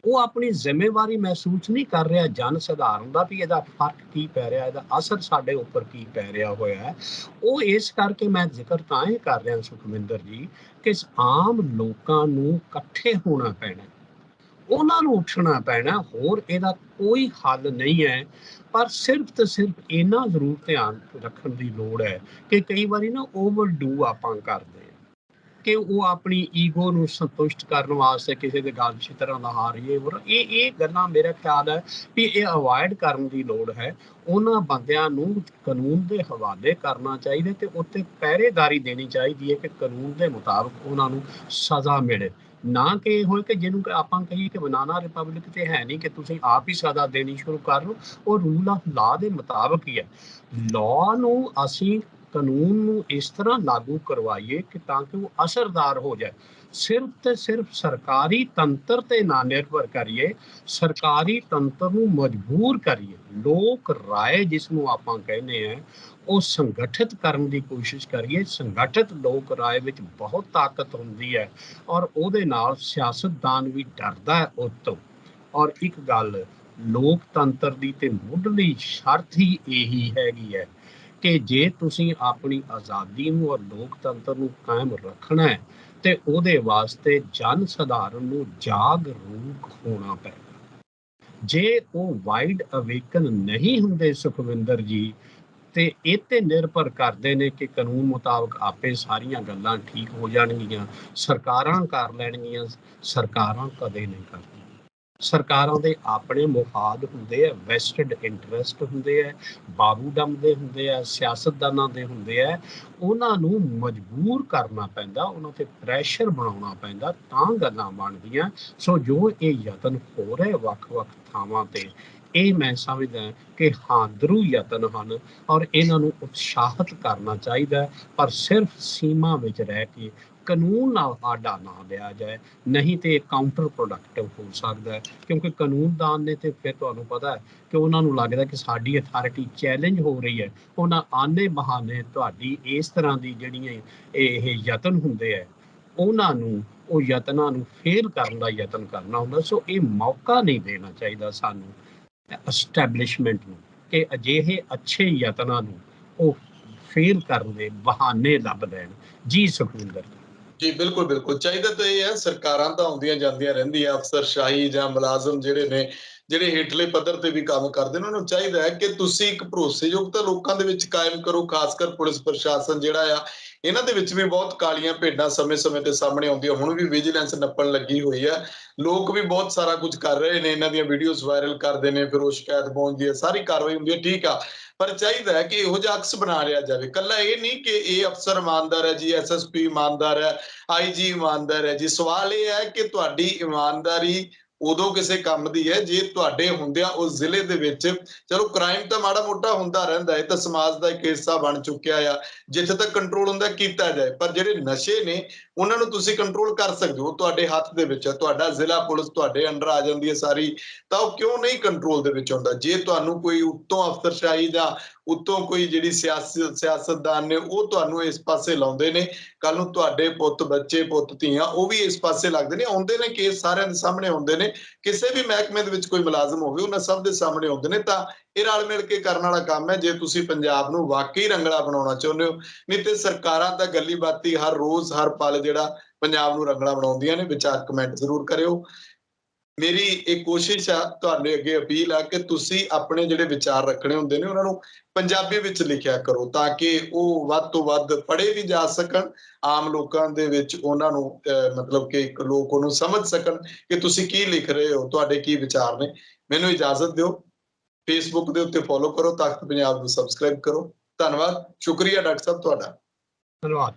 ਉਹ ਆਪਣੀ ਜ਼ਿੰਮੇਵਾਰੀ ਮਹਿਸੂਸ ਨਹੀਂ ਕਰ ਰਿਹਾ ਜਨ ਸਧਾਰਨ ਦਾ, ਵੀ ਇਹਦਾ ਫਰਕ ਕੀ ਪੈ ਰਿਹਾ, ਇਹਦਾ ਅਸਰ ਸਾਡੇ ਉੱਪਰ ਕੀ ਪੈ ਰਿਹਾ ਹੋਇਆ ਹੈ। ਉਹ ਇਸ ਕਰਕੇ ਮੈਂ ਜ਼ਿਕਰ ਤਾਂ ਹੀ ਕਰ ਰਿਹਾ ਸੁਖਵਿੰਦਰ ਜੀ ਕਿ ਆਮ ਲੋਕਾਂ ਨੂੰ ਇਕੱਠੇ ਹੋਣਾ ਪੈਣਾ, ਉਹਨਾਂ ਨੂੰ ਉੱਠਣਾ ਪੈਣਾ। ਹੋਰ ਇਹਦਾ ਕੋਈ ਹੱਲ ਨਹੀਂ ਹੈ। ਪਰ ਸਿਰਫ ਤੇ ਸਿਰਫ ਇਹਨਾਂ ਜ਼ਰੂਰ ਧਿਆਨ ਰੱਖਣ ਦੀ ਲੋੜ ਹੈ ਕਿ ਕਈ ਵਾਰੀ ਨਾ ਓਵਰਡੂ ਆਪਾਂ ਕਰਦੇ ਕਿ ਉਹ ਆਪਣੀ ਈਗੋ ਨੂੰ ਸੰਤੁਸ਼ਟ ਕਰਨ ਵਾਸਤੇ ਕਿਸੇ ਦੇ ਗੱਲ 'ਚ ਤਰ੍ਹਾਂ ਦਾ ਹਾਰੀਏ। ਇਹ ਗੱਲਾਂ ਮੇਰਾ ਖਿਆਲ ਹੈ ਵੀ ਇਹ ਅਵੋਇਡ ਕਰਨ ਦੀ ਲੋੜ ਹੈ। ਉਹਨਾਂ ਬੰਦਿਆਂ ਨੂੰ ਕਾਨੂੰਨ ਦੇ ਹਵਾਲੇ ਕਰਨਾ ਚਾਹੀਦਾ ਤੇ ਉੱਤੇ ਪਹਿਰੇਦਾਰੀ ਦੇਣੀ ਚਾਹੀਦੀ ਹੈ ਕਿ ਕਾਨੂੰਨ ਦੇ ਮੁਤਾਬਕ ਉਹਨਾਂ ਨੂੰ ਸਜ਼ਾ ਮਿਲੇ। ਨਾ ਕਿ ਇਹ ਹੋਏ ਕਿ ਜਿਹਨੂੰ ਆਪਾਂ ਕਹੀਏ ਕਿ ਬਨਾਨਾ ਰਿਪਬਲਿਕ ਤੇ ਹੈ ਨਹੀਂ ਕਿ ਤੁਸੀਂ ਆਪ ਹੀ ਸਜ਼ਾ ਦੇਣੀ ਸ਼ੁਰੂ ਕਰ ਲਓ। ਉਹ ਰੂਲ ਆਫ ਲਾ ਦੇ ਮੁਤਾਬਕ ਹੀ ਹੈ। ਲਾਅ ਨੂੰ ਅਸੀਂ, ਕਾਨੂੰਨ ਨੂੰ ਇਸ ਤਰ੍ਹਾਂ ਲਾਗੂ ਕਰਵਾਈਏ ਕਿ ਤਾਂ ਕਿ ਉਹ ਅਸਰਦਾਰ ਹੋ ਜਾਏ। ਸਿਰਫ ਤੇ ਸਿਰਫ ਸਰਕਾਰੀ ਤੰਤਰ ਤੇ ਨਾ ਨਿਰਭਰ ਕਰੀਏ, ਸਰਕਾਰੀ ਤੰਤਰ ਨੂੰ ਮਜਬੂਰ ਕਰੀਏ। ਲੋਕ ਰਾਏ ਜਿਸ ਨੂੰ ਆਪਾਂ ਕਹਿੰਦੇ ਆ, ਉਹ ਸੰਗਠਿਤ ਕਰਨ ਦੀ ਕੋਸ਼ਿਸ਼ ਕਰੀਏ। ਸੰਗਠਿਤ ਲੋਕ ਰਾਏ ਵਿੱਚ ਬਹੁਤ ਤਾਕਤ ਹੁੰਦੀ ਹੈ ਔਰ ਉਹਦੇ ਨਾਲ ਸਿਆਸਤਦਾਨ ਵੀ ਡਰਦਾ ਹੈ ਉਸ ਤੋਂ। ਔਰ ਇੱਕ ਗੱਲ, ਲੋਕਤੰਤਰ ਦੀ ਤੇ ਮੁੱਢਲੀ ਸ਼ਰਤ ਹੀ ਇਹੀ ਹੈਗੀ ਹੈ ਕਿ ਜੇ ਤੁਸੀਂ ਆਪਣੀ ਆਜ਼ਾਦੀ ਨੂੰ ਔਰ ਲੋਕਤੰਤਰ ਨੂੰ ਕਾਇਮ ਰੱਖਣਾ ਹੈ ਤੇ ਉਹਦੇ ਵਾਸਤੇ ਜਨ ਸਧਾਰਨ ਨੂੰ ਜਾਗਰੂਕ ਹੋਣਾ ਪੈਂਦਾ। ਜੇ ਉਹ ਵਾਈਡ ਅਵੇਕਨ ਨਹੀਂ ਹੁੰਦੇ ਸੁਖਵਿੰਦਰ ਜੀ, ਤੇ ਇਹ ਤੇ ਨਿਰਭਰ ਕਰਦੇ ਨੇ ਕਿ ਕਾਨੂੰਨ ਮੁਤਾਬਕ ਆਪੇ ਸਾਰੀਆਂ ਗੱਲਾਂ ਠੀਕ ਹੋ ਜਾਣਗੀਆਂ, ਸਰਕਾਰਾਂ ਕਰ ਲੈਣਗੀਆਂ। ਸਰਕਾਰਾਂ ਕਦੇ ਨਹੀਂ ਕਰਦੀਆਂ। ਸਰਕਾਰਾਂ ਦੇ ਆਪਣੇ ਮੁਫਾਦ ਹੁੰਦੇ ਆ, ਵੈਸਟਡ ਇੰਟਰਸਟ ਹੁੰਦੇ ਆ, ਬਾਬੂਡਮ ਦੇ ਹੁੰਦੇ ਆ, ਸਿਆਸਤਦਾਨਾਂ ਦੇ ਹੁੰਦੇ ਆ। ਉਹਨਾਂ ਨੂੰ ਮਜਬੂਰ ਕਰਨਾ ਪੈਂਦਾ, ਉਹਨਾਂ ਤੇ ਪ੍ਰੈਸ਼ਰ ਬਣਾਉਣਾ ਪੈਂਦਾ, ਤਾਂ ਗੱਲਾਂ ਬਣਦੀਆਂ। ਸੋ ਜੋ ਇਹ ਯਤਨ ਹੋ ਰਹੇ ਵੱਖ-ਵੱਖ ਥਾਵਾਂ ਤੇ, ਇਹ ਮੈਂ ਸਮਝਦਾ ਕਿ ਹਾਂਦਰੂ ਯਤਨ ਹਨ ਔਰ ਇਹਨਾਂ ਨੂੰ ਉਤਸ਼ਾਹਿਤ ਕਰਨਾ ਚਾਹੀਦਾ, ਪਰ ਸਿਰਫ ਸੀਮਾ ਵਿੱਚ ਰਹਿ ਕੇ ਕਾਨੂੰਨ ਨਾਲ ਆਡਾ ਨਾ ਲਿਆ ਜਾਏ, ਨਹੀਂ ਤੇ ਇਹ ਕਾਊਂਟਰ ਪ੍ਰੋਡਕਟਿਵ ਹੋ ਸਕਦਾ ਹੈ। ਕਿਉਂਕਿ ਕਾਨੂੰਨਦਾਨ ਨੇ ਤੇ ਫਿਰ ਤੁਹਾਨੂੰ ਪਤਾ ਹੈ ਕਿ ਉਹਨਾਂ ਨੂੰ ਲੱਗਦਾ ਕਿ ਸਾਡੀ ਅਥਾਰਟੀ ਚੈਲੰਜ ਹੋ ਰਹੀ ਹੈ। ਉਹਨਾਂ ਆਨੇ ਬਹਾਨੇ ਤੁਹਾਡੀ ਇਸ ਤਰ੍ਹਾਂ ਦੀ ਜਿਹੜੀਆਂ ਇਹ ਯਤਨ ਹੁੰਦੇ ਆ, ਉਹਨਾਂ ਨੂੰ ਉਹ ਯਤਨਾਂ ਨੂੰ ਫੇਲ ਕਰਨ ਦਾ ਯਤਨ ਕਰਨਾ ਹੁੰਦਾ। ਸੋ ਇਹ ਮੌਕਾ ਨਹੀਂ ਦੇਣਾ ਚਾਹੀਦਾ ਸਾਨੂੰ ਐਸਟੈਬਲਿਸ਼ਮੈਂਟ ਨੂੰ ਕਿ ਅਜਿਹੇ ਅੱਛੇ ਯਤਨਾਂ ਨੂੰ ਉਹ ਫੇਲ ਕਰਨ ਦੇ ਬਹਾਨੇ ਲੱਭ ਲੈਣ। ਜੀ ਸੁਖਵਿੰਦਰ ਜੀ ਬਿਲਕੁਲ ਬਿਲਕੁਲ, ਚਾਹੀਦਾ ਤਾਂ ਇਹ ਹੈ, ਸਰਕਾਰਾਂ ਤਾਂ ਆਉਂਦੀਆਂ ਜਾਂਦੀਆਂ ਰਹਿੰਦੀਆਂ, ਅਫਸਰਸ਼ਾਹੀ ਜਾਂ ਮੁਲਾਜ਼ਮ ਜਿਹੜੇ ਨੇ, ਜਿਹੜੇ ਹੇਠਲੇ ਪੱਧਰ ਤੇ ਵੀ ਕੰਮ ਕਰਦੇ ਨੇ, ਉਹਨਾਂ ਨੂੰ ਚਾਹੀਦਾ ਹੈ ਕਿ ਤੁਸੀਂ ਇੱਕ ਭਰੋਸੇਯੋਗਤਾ ਲੋਕਾਂ ਦੇ ਵਿੱਚ ਕਾਇਮ ਕਰੋ। ਖਾਸ ਕਰ ਪੁਲਿਸ ਪ੍ਰਸ਼ਾਸਨ ਜਿਹੜਾ ਆ, ਇਹਨਾਂ ਦੇ ਵਿੱਚ ਵੀ ਬਹੁਤ ਕਾਲੀਆਂ ਭੇਡਾਂ ਸਮੇਂ-ਸਮੇਂ ਤੇ ਸਾਹਮਣੇ ਆਉਂਦੀਆਂ। ਹੁਣ ਵੀ ਵਿਜੀਲੈਂਸ ਨੱਪਣ ਲੱਗੀ ਹੋਈ ਹੈ, ਲੋਕ ਵੀ ਬਹੁਤ ਸਾਰਾ ਕੁਝ ਕਰ ਰਹੇ ਨੇ, ਇਹਨਾਂ ਦੀਆਂ ਵੀਡੀਓਜ਼ ਵਾਇਰਲ ਕਰਦੇ ਨੇ, ਫਿਰ ਉਹ ਸ਼ਿਕਾਇਤ ਪਹੁੰਚਦੀ ਹੈ, ਸਾਰੀ ਕਾਰਵਾਈ ਹੁੰਦੀ ਹੈ, ਠੀਕ ਆ। ਪਰ ਚਾਹੀਦਾ ਹੈ ਕਿ ਇਹੋ ਜਿਹਾ ਅਕਸ ਬਣਾ ਲਿਆ ਜਾਵੇ। ਕੱਲਾ ਇਹ ਨਹੀਂ ਕਿ ਇਹ ਅਫਸਰ ਇਮਾਨਦਾਰ ਹੈ ਜੀ, ਐਸਐਸਪੀ ਇਮਾਨਦਾਰ ਹੈ, ਆਈਜੀ ਇਮਾਨਦਾਰ ਹੈ ਜੀ। ਸਵਾਲ ਇਹ ਹੈ ਕਿ ਤੁਹਾਡੀ ਇਮਾਨਦਾਰੀ ਉਦੋਂ ਕਿਸੇ ਕੰਮ ਦੀ ਹੈ ਜੇ ਤੁਹਾਡੇ ਹੁੰਦਿਆਂ ਉਸ ਜ਼ਿਲ੍ਹੇ ਦੇ ਵਿੱਚ, ਚਲੋ ਕ੍ਰਾਈਮ ਤਾਂ ਮਾੜਾ ਮੋਟਾ ਹੁੰਦਾ ਰਹਿੰਦਾ ਹੈ, ਤਾਂ ਸਮਾਜ ਦਾ ਇੱਕ ਹਿੱਸਾ ਬਣ ਚੁੱਕਿਆ ਆ, ਜਿੱਥੇ ਤੱਕ ਕੰਟਰੋਲ ਹੁੰਦਾ ਕੀਤਾ ਜਾਏ। ਪਰ ਜਿਹੜੇ ਨਸ਼ੇ ਨੇ ਉਹਨਾਂ ਨੂੰ ਤੁਸੀਂ ਕੰਟਰੋਲ ਕਰ ਸਕਦੇ ਹੋ, ਤੁਹਾਡੇ ਹੱਥ ਦੇ ਵਿੱਚ ਹੈ। ਤੁਹਾਡਾ ਜ਼ਿਲ੍ਹਾ ਪੁਲਿਸ ਤੁਹਾਡੇ ਅੰਡਰ ਆ ਜਾਂਦੀ ਹੈ ਸਾਰੀ, ਤਾਂ ਉਹ ਕਿਉਂ ਨਹੀਂ ਕੰਟਰੋਲ ਦੇ ਵਿੱਚ ਆਉਂਦਾ? ਜੇ ਤੁਹਾਨੂੰ ਕੋਈ ਉੱਤੋਂ ਅਫਸਰਸ਼ਾਹੀ ਜਾਂ ਉੱਤੋਂ ਕੋਈ ਜਿਹੜੀ ਸਿਆਸਤਦਾਨ ਨੇ ਉਹ ਤੁਹਾਨੂੰ ਇਸ ਪਾਸੇ ਲਾਉਂਦੇ ਨੇ, ਕੱਲ ਨੂੰ ਤੁਹਾਡੇ ਪੁੱਤ ਬੱਚੇ, ਪੁੱਤ ਧੀਆਂ, ਉਹ ਵੀ ਇਸ ਪਾਸੇ ਲੱਗਦੇ ਨੇ, ਆਉਂਦੇ ਨੇ, ਕੇਸ ਸਾਰਿਆਂ ਦੇ ਸਾਹਮਣੇ ਆਉਂਦੇ ਨੇ। ਕਿਸੇ ਵੀ ਮਹਿਕਮੇ ਦੇ ਵਿੱਚ ਕੋਈ ਮੁਲਾਜ਼ਮ ਹੋਵੇ, ਉਹਨਾਂ ਸਭ ਦੇ ਸਾਹਮਣੇ ਆਉਂਦੇ ਨੇ। ਤਾਂ ਇਹ ਰਲ ਮਿਲ ਕੇ ਕਰਨ ਵਾਲਾ ਕੰਮ ਹੈ, ਜੇ ਤੁਸੀਂ ਪੰਜਾਬ ਨੂੰ ਵਾਕਈ ਰੰਗਲਾ ਬਣਾਉਣਾ ਚਾਹੁੰਦੇ ਹੋ। ਨਹੀਂ ਤੇ ਸਰਕਾਰਾਂ ਤਾਂ ਗੱਲੀ ਬਾਤੀ ਹਰ ਰੋਜ਼ ਹਰ ਪਲ ਜਿਹੜਾ ਪੰਜਾਬ ਨੂੰ ਰੰਗਲਾ ਬਣਾਉਂਦੀਆਂ ਨੇ। ਵਿਚਾਰ ਕਮੈਂਟ ਜ਼ਰੂਰ ਕਰਿਓ। ਮੇਰੀ ਇਹ ਕੋਸ਼ਿਸ਼ ਆ, ਤੁਹਾਡੇ ਅੱਗੇ ਅਪੀਲ ਆ ਕਿ ਤੁਸੀਂ ਆਪਣੇ ਜਿਹੜੇ ਵਿਚਾਰ ਰੱਖਣੇ ਹੁੰਦੇ ਨੇ ਉਹਨਾਂ ਨੂੰ ਪੰਜਾਬੀ ਵਿੱਚ ਲਿਖਿਆ ਕਰੋ, ਤਾਂ ਕਿ ਉਹ ਵੱਧ ਤੋਂ ਵੱਧ ਪੜ੍ਹੇ ਵੀ ਜਾ ਸਕਣ, ਆਮ ਲੋਕਾਂ ਦੇ ਵਿੱਚ ਉਹਨਾਂ ਨੂੰ ਮਤਲਬ ਕਿ ਇੱਕ ਲੋਕ ਉਹਨੂੰ ਸਮਝ ਸਕਣ ਕਿ ਤੁਸੀਂ ਕੀ ਲਿਖ ਰਹੇ ਹੋ, ਤੁਹਾਡੇ ਕੀ ਵਿਚਾਰ ਨੇ। ਮੈਨੂੰ ਇਜਾਜ਼ਤ ਦਿਓ। ਫੇਸਬੁੱਕ ਦੇ ਉੱਤੇ ਫੋਲੋ ਕਰੋ, ਤਖਤ ਪੰਜਾਬ ਨੂੰ ਸਬਸਕ੍ਰਾਈਬ ਕਰੋ। ਧੰਨਵਾਦ, ਸ਼ੁਕਰੀਆ ਡਾਕਟਰ ਸਾਹਿਬ ਤੁਹਾਡਾ। ਧੰਨਵਾਦ।